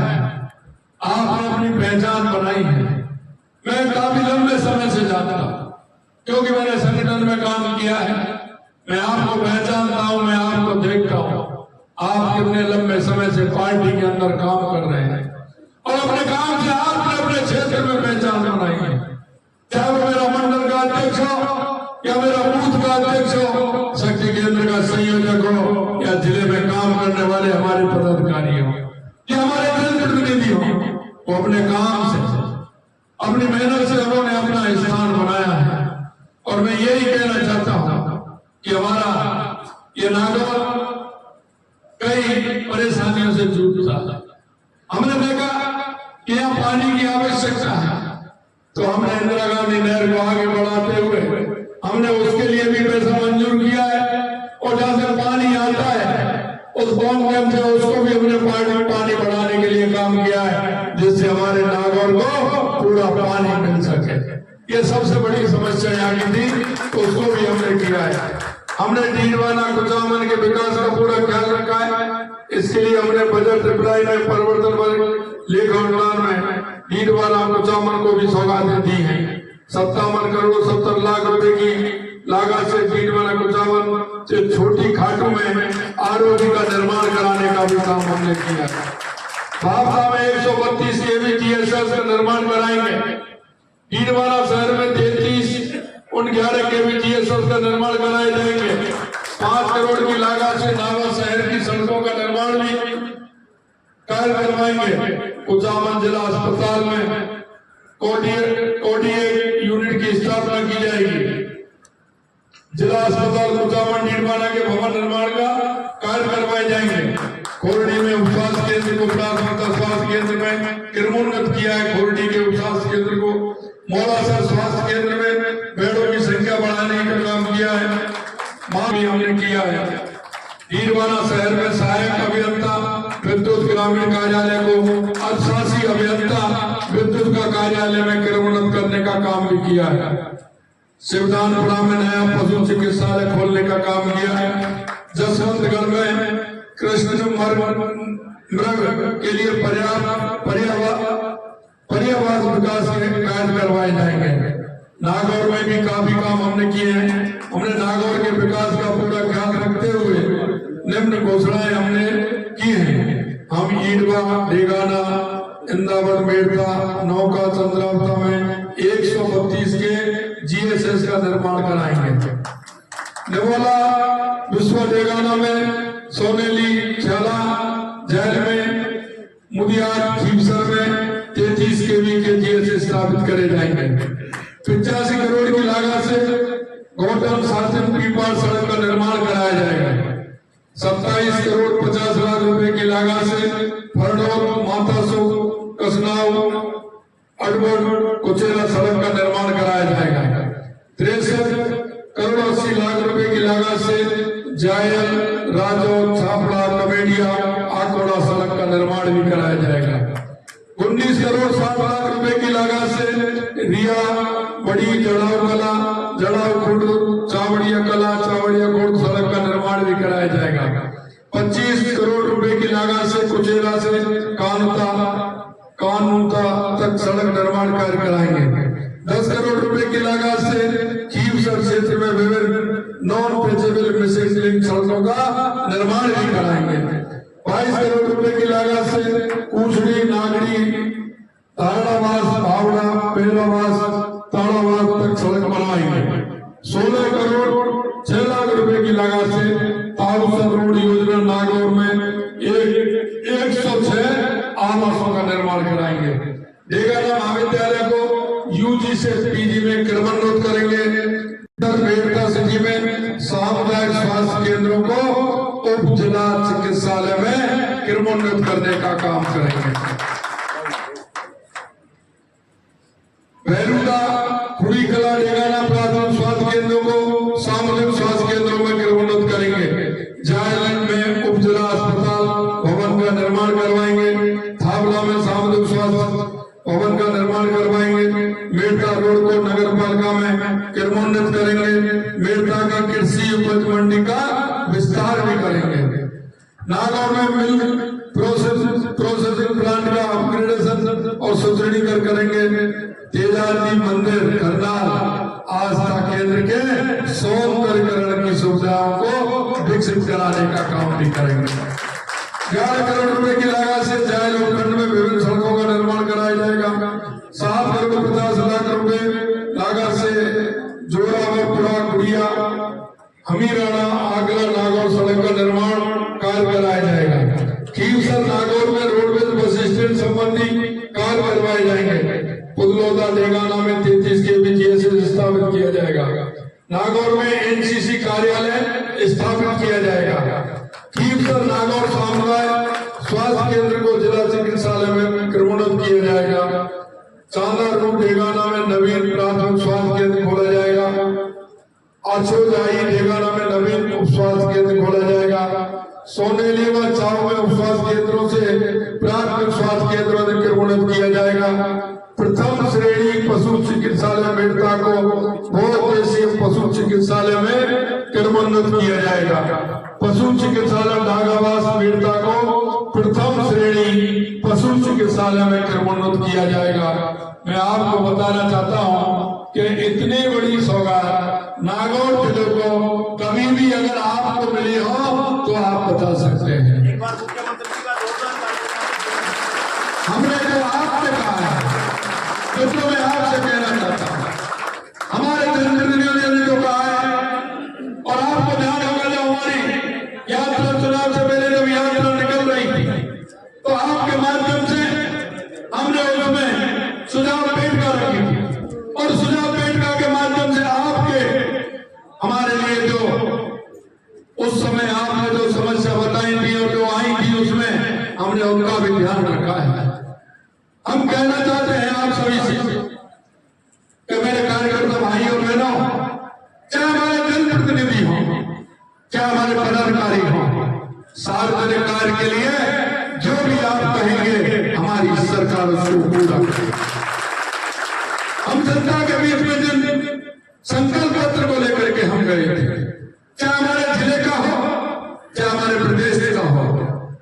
आपने अपनी पहचान बनाई है। मैं काफी लंबे समय से जानता हूं क्योंकि मैंने संगठन में काम किया है। मैं आपको पहचानता हूं, मैं आपको देखता हूं। आप कितने लंबे समय से पार्टी के अंदर काम कर रहे हैं और अपने काम से आपने अपने क्षेत्र में पहचान बनाई है। चाहे वो मेरा मंडल का अध्यक्ष हो या मेरा बूथ का अध्यक्ष हो, शक्ति केंद्र का संयोजक हो या जिले में काम करने वाले हमारे पदाधिकारी हो या हमारे जनप्रतिनिधि हो, वो अपने काम से, अपनी मेहनत से उन्होंने अपना स्थान बनाया है। और मैं यही कहना चाहता हूं कि हमारा ये नागौर कई परेशानियों से जूझता था। हमने देखा कि यहाँ पानी की आवश्यकता है तो हमने इंदिरा गांधी नहर को आगे बढ़ाते हुए हमने उसके लिए भी पैसा मंजूर किया है और जहां से पानी आता है उस बॉन्ड डैम से उसको भी हमने पानी बढ़ाने के लिए काम किया है जिससे हमारे नागौर को पूरा पानी मिल सके। ये सबसे बड़ी समस्या यहाँ की थी तो उसको भी हमने किया है। हमने डीडवाना कुचामन के विकास का पूरा ख्याल रखा है। इसके लिए हमने बजट रिप्लाई में परिवर्तन लेखा अनुदान में डीडवाना कुचामन को भी सौगातें दी हैं। 57 करोड़ 70 लाख रुपए की लागत से डीडवाना कुचामन से छोटी खाटू में आरओबी का निर्माण कराने का भी काम हमने किया है। भाभा में 132 केवीटीएसएस का निर्माण कराएंगे। डीडवाना शहर में 33 उन 11 केवीटीएसएस का निर्माण कराए जाएंगे। 5 करोड़ की लागत से नावा शहर की सड़कों का निर्माण भी कार्य करवाएंगे। कुचामन जिला अस्पताल में कोडिएक यूनिट की स्थापना की जाएगी। जिला अस्पताल कुचामन डीडवाना के भवन निर्माण का कार्य करवाए जाएंगे। खोरडी में उपस्वास्थ्य केंद्र को प्राथमिकता स्वास्थ्य केंद्र में क्रमोन्नत किया है। खोरडी के उपस्वास्थ्य केंद्र को मोलासर स्वास्थ्य केंद्र में बेडों की संख्या बढ़ाने का काम किया है। मां भी हमने किया है। ईरवाना शहर में सहायक अभियंता विद्युत ग्रामीण कार्यालय को अधिशासी अभियंता विद्युत का कार्यालय में क्रमोन्नत करने का काम भी किया है। शिवदानपुरा में नया पशु चिकित्सालय खोलने का काम किया है। जसवंतगढ़ में कृष्ण मृग के लिए पर्यावरण विकास के कार्य करवाए जाएंगे। नागौर में भी काफी काम हमने किए हैं। हमने नागौर के विकास का पूरा ख्याल रखते हुए निम्न घोषणाएं हमने की हैं। हम ईडवा, डेगाना, इंदावन, मेड़ता, नौका, चंद्रावता में 132 के जीएसएस का निर्माण कराएंगे। नेवाला, विश्व डेगाना में, सोनेली, छाला, जैल में, मुदियार, खीपसर में 33 केवी के जीएसएस स्थापित करे जाएंगे। 85 करोड़ की लागत से गौतम साथिन पीपाड़ सड़क का निर्माण कराया जाएगा। 27 करोड़ 50 लाख रुपए की लागत से फरडोल, मातासो, कसनाव, अडबड़, कुचेला सड़क का निर्माण कराया जाएगा। 63 करोड़ 80 लाख रुपए की लागत से जायल, राजो, छापड़ा, कमेडिया, आकोड़ा सड़क का निर्माण भी कराया जाएगा। 19 करोड़ 60 लाख रुपए की लागत से रिया, बड़ी जड़ाव कला, जड़ाव खुर्द, चावड़िया कला, चावड़िया खुर्द सड़क का निर्माण भी कराया जाएगा। 25 करोड़ रुपए की लागत से कुचेला से कानूनता तक सड़क निर्माण कार्य कराएंगे। 10 करोड़ रुपए की लागत से खीवसर क्षेत्र में विभिन्न नॉन पेचेबल मिसिंग लिंक सड़कों का निर्माण भी कराएंगे। 22 करोड़ रुपए की लागत से कूचड़ी, नागड़ी, ताड़ावास, भावड़ा, पेड़ावास, ताड़ावास तक सड़क बनवाएंगे। 16 करोड़ 6 लाख रुपए की लागत से ताऊसर रोड योजना नागौर में 106 आवासों का निर्माण कराएंगे। डेगाना महाविद्यालय को यूजी से पीजी में क्रमोन्नत करेंगे। बेड़ता सिटी में सामुदायिक स्वास्थ्य केंद्रों को उप जिला चिकित्सालय में क्रमोन्नत करने का काम करेंगे। भैरूदा, खुड़ीकला, डेगाना प्राथमिक स्वास्थ्य केंद्रों को सामुदायिक स्वास्थ्य केंद्रों में क्रमोन्नत करेंगे। जायलैंड में उप जिला अस्पताल भवन का निर्माण करवाएंगे। थावला में सामुदायिक स्वास्थ्य भवन का निर्माण करवाएंगे। मेड़ता रोड को नगर पालिका में क्रमोन्नत करेंगे। मेड़ता का कृषि उपज मंडी का विस्तार भी करेंगे। नागौर में मिल्क प्रोसेसिंग प्लांट का अपग्रेडेशन और सुदृढ़ीकरण करेंगे। तेजाजी मंदिर, करनाल आस्था केंद्र के सौंदर्यीकरण की सुविधाओं को विकसित कराने का काम भी करेंगे। 11 करोड़ रुपए की लागत से जायल उपखंड में विभिन्न सड़कों का निर्माण कराया जाएगा। 7 करोड़ 50 लाख रुपए लागत से जोरावरपुरा, गुड़िया, हमीराना, आगरा, नागौर सड़क का निर्माण कार्य कराया जाएगा। खीवसर, नागौर में रोडवेज बस स्टैंड संबंधी कार्य करवाए जाएंगे। पुदलोदा, डेगाना में 33 केवी जीएसएस स्थापित किया जाएगा। नागौर में एनसीसी कार्यालय स्थापित किया जाएगा। खीवसर, नागौर सामुदाय स्वास्थ्य केंद्र को जिला चिकित्सालय में क्रमोन्नत किया जाएगा। चांदा रोड, डेगाना में नवीन प्राथमिक स्वास्थ्य केंद्र खोला जाएगा। अछोजाई, डेगाना में नवीन उप स्वास्थ्य केंद्र खोला जाएगा। सोनेली व चाव में उप स्वास्थ्य केंद्रों से प्राथमिक स्वास्थ्य केंद्रों में क्रमोन्नत किया जाएगा। प्रथम श्रेणी पशु चिकित्सालय मेड़ता को बहुउद्देशीय पशु चिकित्सालय में क्रमोन्नत किया जाएगा। पशु चिकित्सालय नागावास मेड़ता को प्रथम श्रेणी पशु चिकित्सालय में क्रमोन्नत किया जाएगा। मैं आपको बताना चाहता हूं कि इतनी बड़ी सौगात नागौर जिले को कभी भी अगर आपको मिली हो तो आप बता सकते हैं। हमने जो आपसे कहा है तो मैं आपसे कहना चाहता हूं, हमारे जनप्रतिनिधियों ने जो कहा है और आपको ध्यान होगा जब हमारी यात्रा चुनाव से पहले जब यात्रा निकल रही थी तो आपके माध्यम से हमने उसमें सुझाव पेश कर रखी थी और सुझाव पेशका के माध्यम से आपके हमारे लिए जो उस समय आपने जो समस्या बताई थी और जो आई थी उसमें आप सभी से कि मेरे कार्यकर्ता भाई और बहनों, चाहे हमारे जनप्रतिनिधि हो, चाहे हमारे पदाधिकारी हो, सार्वजनिक कार्य के लिए जो भी आप कहेंगे हमारी सरकार उसको पूरा करेगी। हम जनता के बीच में जिन संकल्प पत्र को लेकर के हम गए थे, चाहे हमारे जिले का हो, चाहे हमारे प्रदेश का हो,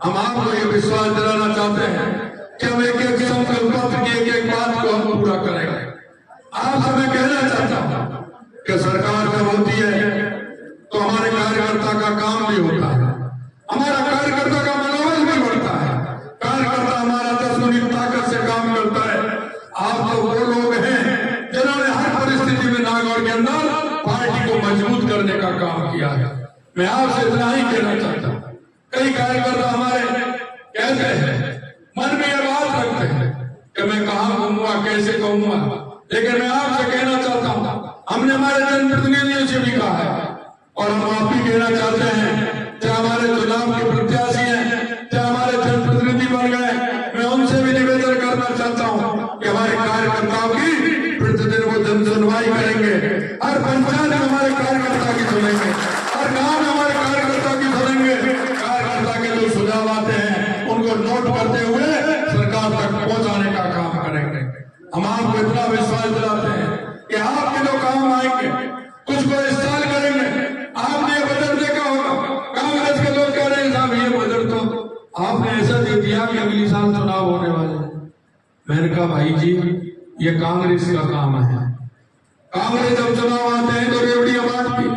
हम आपको ये विश्वास दिलाना चाहते हैं कि हम एक एक संकल्प पत्र की एक एक बात को हम पूरा करेंगे। आपसे मैं कहना चाहता हूं कि सरकार जब होती है तो हमारे कार्यकर्ता का काम भी होता है, हमारा कार्यकर्ता का मनोबल भी बढ़ता है, कार्यकर्ता हमारा 10 गुनी ताकत से काम करता है। आप तो वो लोग हैं जिन्होंने हर परिस्थिति में नागौर के अंदर पार्टी को मजबूत करने का काम किया है। मैं आपसे इतना ही कहना चाहता हूँ, कई कार्यकर्ता हमारे कहते हैं, मन में यह बात रखते हैं कि मैं कहाँ घूमूंगा, कैसे कहूंगा, लेकिन मैं आपसे कहना चाहता हूँ, हमने हमारे जनप्रतिनिधियों से भी कहा है और हम आप भी कहना चाहते हैं, चाहे हमारे चुनाव के प्रत्याशी हैं, चाहे हमारे जनप्रतिनिधि बन गए, मैं उनसे भी निवेदन करना चाहता हूँ कि हमारे कार्यकर्ताओं की प्रतिदिन वो जन सुनवाई करेंगे, हर पंचायत में हमारे कार्यकर्ता की सुनेंगे, हर गांव में हमारे कार्यकर्ता की सुनेंगे, कार्यकर्ता के जो सुझाव आते हैं उनको नोट करते हुए सरकार तक पहुंचाने का काम करेंगे। हम आपको इतना विश्वास दिलाते हैं कि आपके जो काम आएंगे कुछ को इस साल करेंगे। आपने ये बजट देखा होगा, कांग्रेस के लोग कह रहे हैं साहब ये बजट तो आपने ऐसा दे दिया कि अगली साल चुनाव होने वाले हैं। मैंने कहा भाई जी ये कांग्रेस का काम है, कांग्रेस जब चुनाव आते हैं तो रेवड़ियां बांटती,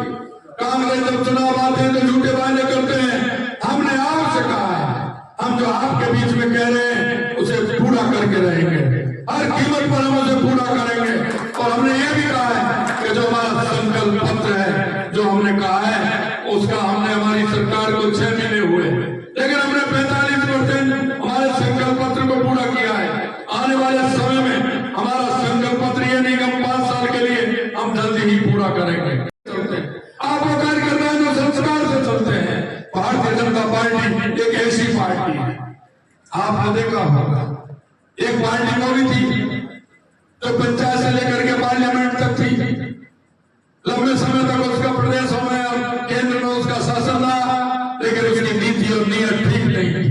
कांग्रेस जब चुनाव आते हैं तो झूठे वादे करते हैं। हमने आपसे कहा है हम जो आपके बीच में कह रहे हैं उसे पूरा करके रहेंगे, हर कीमत पर हम उसे पूरा करेंगे। और हमने ये भी कहा है कि जो हमारा संकल्प पत्र है, जो हमने कहा है उसका हमने हमारी सरकार को 6 महीने हुए, लेकिन हमने 45% हमारे संकल्प पत्र को पूरा किया है। आने वाले समय में हमारा संकल्प पत्र ये नहीं कि हम 5 साल के लिए हम जल्दी ही पूरा करेंगे। आप वो कार्यकर्ता है जो संस्कार से चलते हैं। भारतीय जनता पार्टी एक ऐसी पार्टी है, आपने देखा होगा एक पार्टी वो भी थी जो पंचायत से लेकर के पार्लियामेंट तक थी, लंबे समय तक उसका प्रदेशों में और केंद्र में उसका शासन रहा, लेकिन उसकी नीति और नीयत ठीक नहीं थी।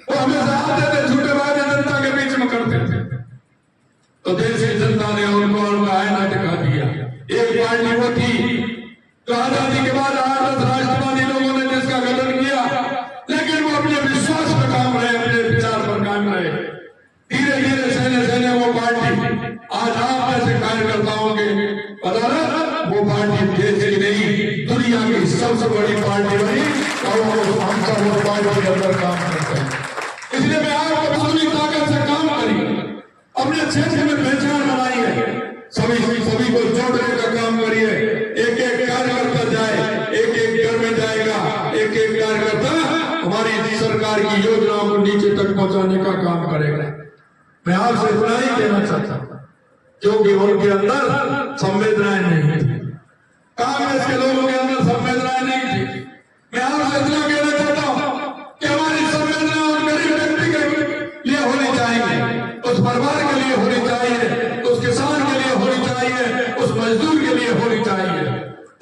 वो हमेशा आते थे, झूठे वादे जनता के बीच में करते थे, तो देश की जनता ने उनको उनका आईना दिखा दिया। एक पार्टी वो थी तो आजादी के बाद 8-10 राष्ट्रवादी लोगों ने जिसका गठन किया, लेकिन वो अपने विश्वास पर काम रहे, अपने विचार पर काम रहे। धीरे धीरे सहने सहने वो पार्टी आज आप जैसे कार्यकर्ताओं के बदौलत वो पार्टी देश की नहीं दुनिया की सबसे बड़ी पार्टी बनी और हम सब उस पार्टी के अंदर काम करते हैं। इसलिए मैं आपको पूरी ताकत से काम करिए, अपने क्षेत्र में पहचान बनाई है, सभी को जोड़ने का काम करिए। एक एक कार्यकर्ता जाए, एक एक घर में जाएगा, एक एक कार्यकर्ता हमारी सरकार की योजनाओं को नीचे तक पहुंचाने का काम करेगा। मैं आपसे इतना ही कहना चाहता हूं क्योंकि उनके अंदर संवेदनाएं नहीं थी, कांग्रेस के लोगों के अंदर संवेदनाएं नहीं थी। मैं आपसे इतना कहना चाहता हूं कि हमारी संवेदना उस गरीब व्यक्ति के लिए होनी चाहिए, उस परिवार के लिए होनी चाहिए, उस किसान के लिए होनी चाहिए, उस मजदूर के लिए होनी चाहिए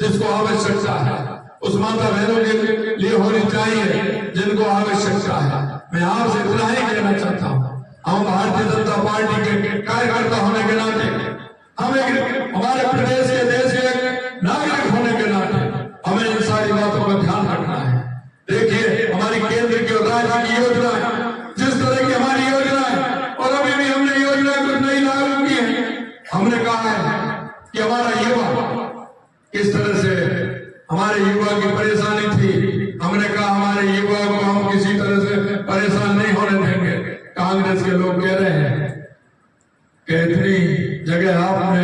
जिसको आवश्यकता है, उस माता बहनों के लिए होनी चाहिए जिनको आवश्यकता है। मैं आपसे इतना ही कहना चाहता हूँ, हम भारतीय जनता पार्टी के कार्यकर्ता होने के नाते, हम एक हमारे प्रदेश के देश के नागरिक होने के नाते हमें इन सारी बातों का ध्यान रखना है। देखिए हमारी केंद्र की और राज्य की योजनाएं, जिस तरह की हमारी योजनाएं, और अभी भी हमने योजनाएं कुछ नहीं लागू की है। हमने कहा है कि हमारा युवा किस तरह से, हमारे युवा की परेशानी थी, हमने कहा हमारे युवा को हम किसी तरह से परेशान नहीं होने देंगे। कांग्रेस के लोग कह रहे हैं कि इतनी जगह आपने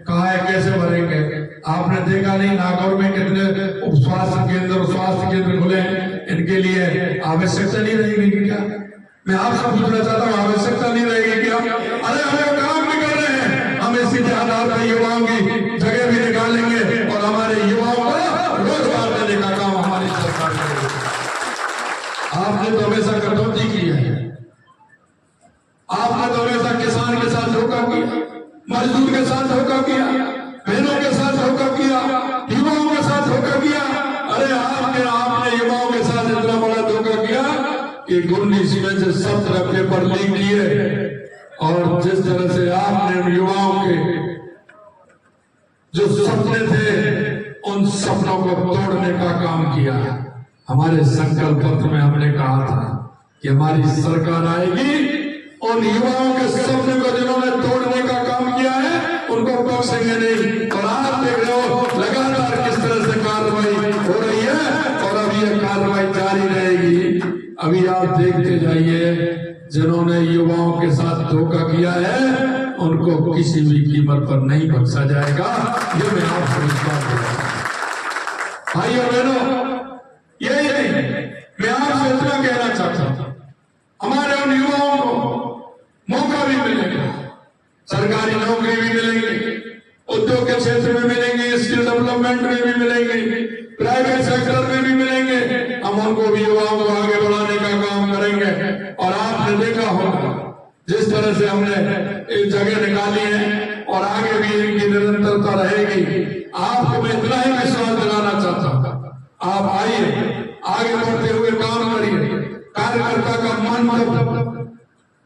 कहा है कैसे भरेंगे, आपने देखा नहीं नागौर में कितने स्वास्थ्य केंद्र खुले हैं, इनके लिए आवश्यकता नहीं रहेगी क्या? मैं आपसे पूछना चाहता हूँ आवश्यकता नहीं रहेगी क्या? अरे हम काम भी कर रहे हैं, हम इसी आधार पर युवाओं की जगह भी निकालेंगे और हमारे युवाओं को रोजगार देने का काम हमारी सरकार करेगी। आपने तो हमेशा कटौती की है, आपने तो हमेशा किसान के साथ धोखा किया, मजदूर के साथ धोखा किया, बहनों के साथ धोखा किया, युवाओं के साथ धोखा किया। अरे आपने युवाओं के साथ इतना बड़ा धोखा किया कि 19 में से सब तरह पेपर लीक किए, और जिस तरह से आपने युवाओं के जो सपने थे उन सपनों को तोड़ने का काम किया। हमारे संकल्प पत्र में हमने कहा था कि हमारी सरकार आएगी, उन युवाओं के सपने को जिन्होंने तोड़ने का काम किया है उनको बख्शेंगे नहीं। और आप देख रहे हो लगातार किस तरह से कार्रवाई हो रही है, और अब ये कार्रवाई जारी रहेगी। अभी आप देखते जाइए, जिन्होंने युवाओं के साथ धोखा किया है उनको किसी भी कीमत पर नहीं बख्शा जाएगा। ये मैं आपको विश्वास देता हूं। भाई और बहनों, यही नहीं, मैं आपसे इतना कहना चाहता हूं, हमारे उन युवाओं को मौका भी मिलेगा, सरकारी नौकरी भी मिलेंगी, उद्योग के क्षेत्र में मिलेंगे, स्किल डेवलपमेंट में भी मिलेंगे, प्राइवेट सेक्टर में भी मिलेंगे। हम उनको भी युवाओं को आगे बढ़ाने का काम करेंगे। और आपने देखा होगा जिस तरह से हमने एक जगह निकाली है और आगे भी इनकी निरंतरता रहेगी। आपको मैं इतना ही विश्वास दिलाना चाहता हूँ, आप आइए, आगे बढ़ते हुए काम करिए। कार्यकर्ता का मन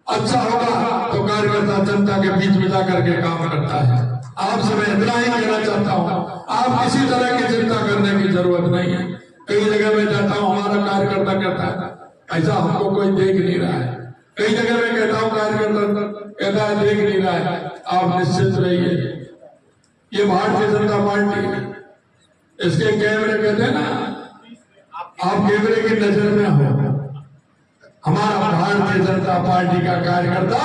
अच्छा होगा तो कार्यकर्ता जनता के बीच में जाकर के काम करता है। आपसे मैं इतना ही कहना चाहता हूँ, आप किसी तरह की चिंता करने की जरूरत नहीं है। कई जगह मैं जाता हूँ, हमारा कार्यकर्ता कहता है ऐसा हमको कोई देख नहीं रहा है। कई जगह मैं कहता हूँ, कार्यकर्ता कहता है देख नहीं रहा है। आप निश्चित रहिए, ये भारतीय जनता पार्टी है, इसके कैमरे कहते हैं ना, आप कैमरे की नजर में हो। हमारा भारतीय जनता पार्टी का कार्यकर्ता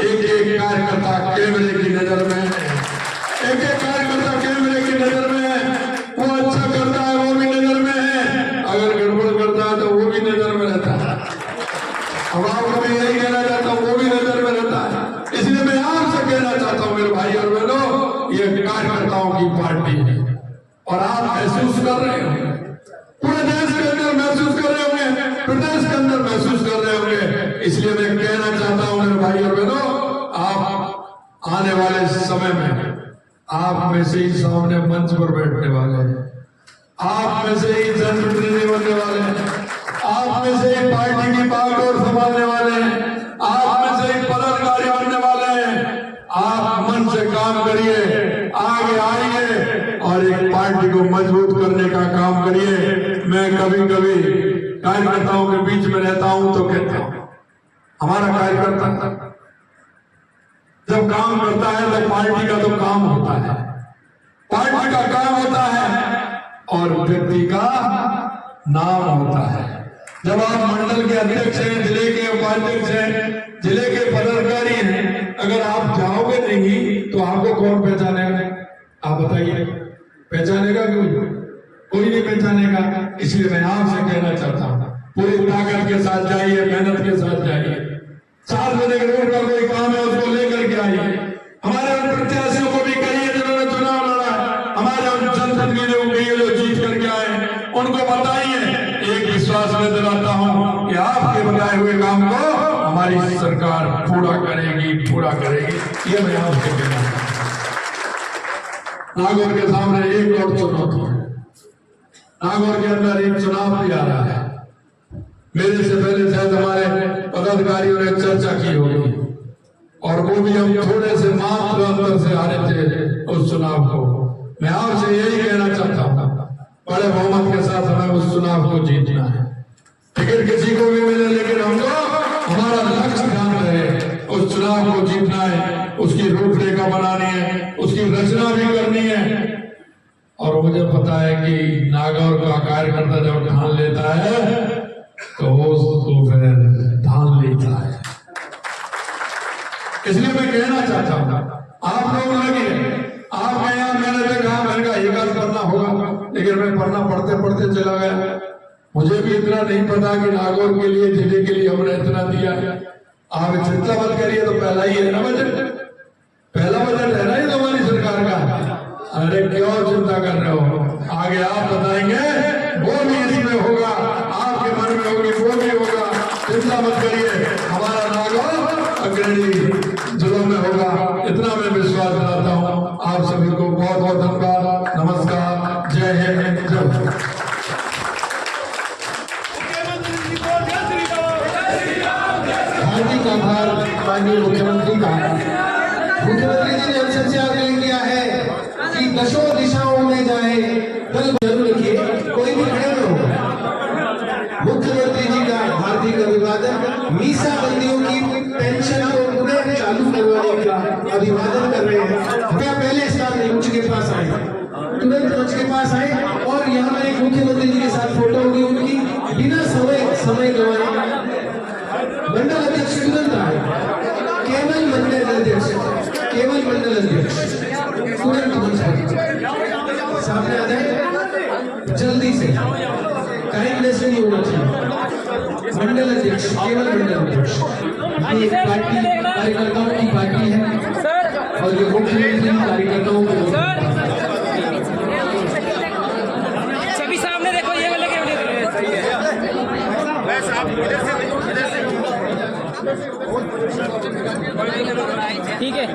एक एक कार्यकर्ता कैमरे की नजर में है, एक एक कार्यकर्ता कैमरे की नजर में है। वो अच्छा करता है वो भी नजर में है, अगर गड़बड़ करता है तो वो भी नजर में रहता है। अब आपको मैं यही कहना चाहता हूँ, वो भी नजर में रहता है। इसलिए मैं आपसे कहना चाहता हूँ मेरे भाई और बहनों, ये कार्यकर्ताओं की पार्टी है और आप महसूस कर रहे होंगे, पूरे देश के अंदर महसूस कर रहे होंगे, प्रदेश के अंदर महसूस कर रहे होंगे। इसलिए मैं कहना चाहता हूँ मेरे भाई और बहनों, आप आने वाले समय में आप में से ही सामने मंच पर बैठने वाले हैं, आप में से ही जनप्रतिनिधि बनने वाले हैं, आप में से ही पार्टी की बागडोर संभालने वाले हैं, आप में से ही पदाधिकारी बनने वाले हैं। आप मन से काम करिए, आगे आइए और एक पार्टी को मजबूत करने का काम करिए। मैं कभी कभी कार्यकर्ताओं के बीच में रहता हूं तो कहता हूं, हमारा कार्यकर्ता जब काम करता है तो पार्टी का तो काम होता है, पार्टी का काम होता है और व्यक्ति का नाम होता है। जब आप मंडल के अध्यक्ष हैं, जिले के उपाध्यक्ष हैं, जिले के पदाधिकारी हैं, अगर आप जाओगे नहीं तो आपको कौन पहचानेगा? आप बताइए, पहचानेगा कोई नहीं पहचानेगा। इसलिए मैं आपसे कहना चाहता हूँ, पूरी ताकत के साथ जाइए, मेहनत के साथ जाइए। 4 बजे के रोड का कोई काम है उसको लेकर के आइए। हमारे उन प्रत्याशियों को भी कहिए जिन्होंने चुनाव लड़ा, हमारे उन जनप्रतिनिधियों को जो जीत करके आए उनको बताइए। एक विश्वास में दिलाता हूँ कि आपके बताए हुए काम को हमारी सरकार पूरा करेगी। ये मैं आपसे कहना चाहता हूँ। नागौर के सामने एक और चुनौती है, नागौर के अंदर एक चुनाव भी आ रहा है। मेरे से पहले शायद हमारे पदाधिकारियों ने चर्चा की होगी और वो भी हम थोड़े से मात्र अंतर से हारे थे उस चुनाव को। मैं आपसे यही कहना चाहता हूँ, बड़े बहुमत के साथ हमें उस चुनाव को जीतना है। टिकट किसी को भी मिले लेकिन हमको हमारा लक्ष्य ध्यान रहे, उस चुनाव को जीतना है, उसकी रूपरेखा बनानी है, उसकी रचना भी करनी है। और मुझे पता है कि नागौर का कार्यकर्ता जब ठान लेता है तो उसको फिर ठान लेता है। इसलिए मैं कहना चाहता हूँ, आप लोग लगे, आप यहाँ मैंने देखा, मैंने कहा ये काम करना होगा, लेकिन मैं पढ़ना पढ़ते चला गया। मुझे भी इतना नहीं पता कि नागौर के लिए, जिले के लिए हमने इतना दिया। आप चिंता मत करिए, तो पहला ही है ना बजट, पहला बजट है ना ये हमारी सरकार का। अरे क्यों चिंता कर रहे हो, आगे आप बताएंगे वो भी इसमें होगा, आपके मन में होगी वो भी होगा। चिंता मत करिए, हमारा नागौर अग्रणी जिलों में होगा, इतना मैं विश्वास दिलाता हूँ। आप सभी को बहुत बहुत धन्यवाद, नमस्कार, जय हिंद, जय भारत। हार्दिक आभार माननीय मुख्यमंत्री का। मुख्यमंत्री जी ने हमसे आग्रह किया है कि दशों दिशाओं में जाए, कल जरूर रखिए, कोई भी खड़े न हो। मुख्यमंत्री जी का हार्दिक अभिवादन। मीसा बंदियों की पेंशन को पुनः चालू करवाने का अभिवादन कर रहे हैं। क्या पहले स्थान नहीं, मुझ के पास आए, तुरंत मंच के पास आए और यहाँ पर एक मुख्यमंत्री जी के साथ फोटो होगी उनकी, बिना समय गंवाए। मंडल अध्यक्ष तुरंत आए, केवल मंडल अध्यक्ष तुरंत मंच पर सामने आ जाए, जल्दी से, टाइमलेस नहीं होना चाहिए। मंडल अध्यक्ष, केवल मंडल अध्यक्ष। ये पार्टी कार्यकर्ताओं की पार्टी है और ये मुख्यमंत्री कार्यकर्ताओं को सभी सामने देखो, ये वाले ठीक है।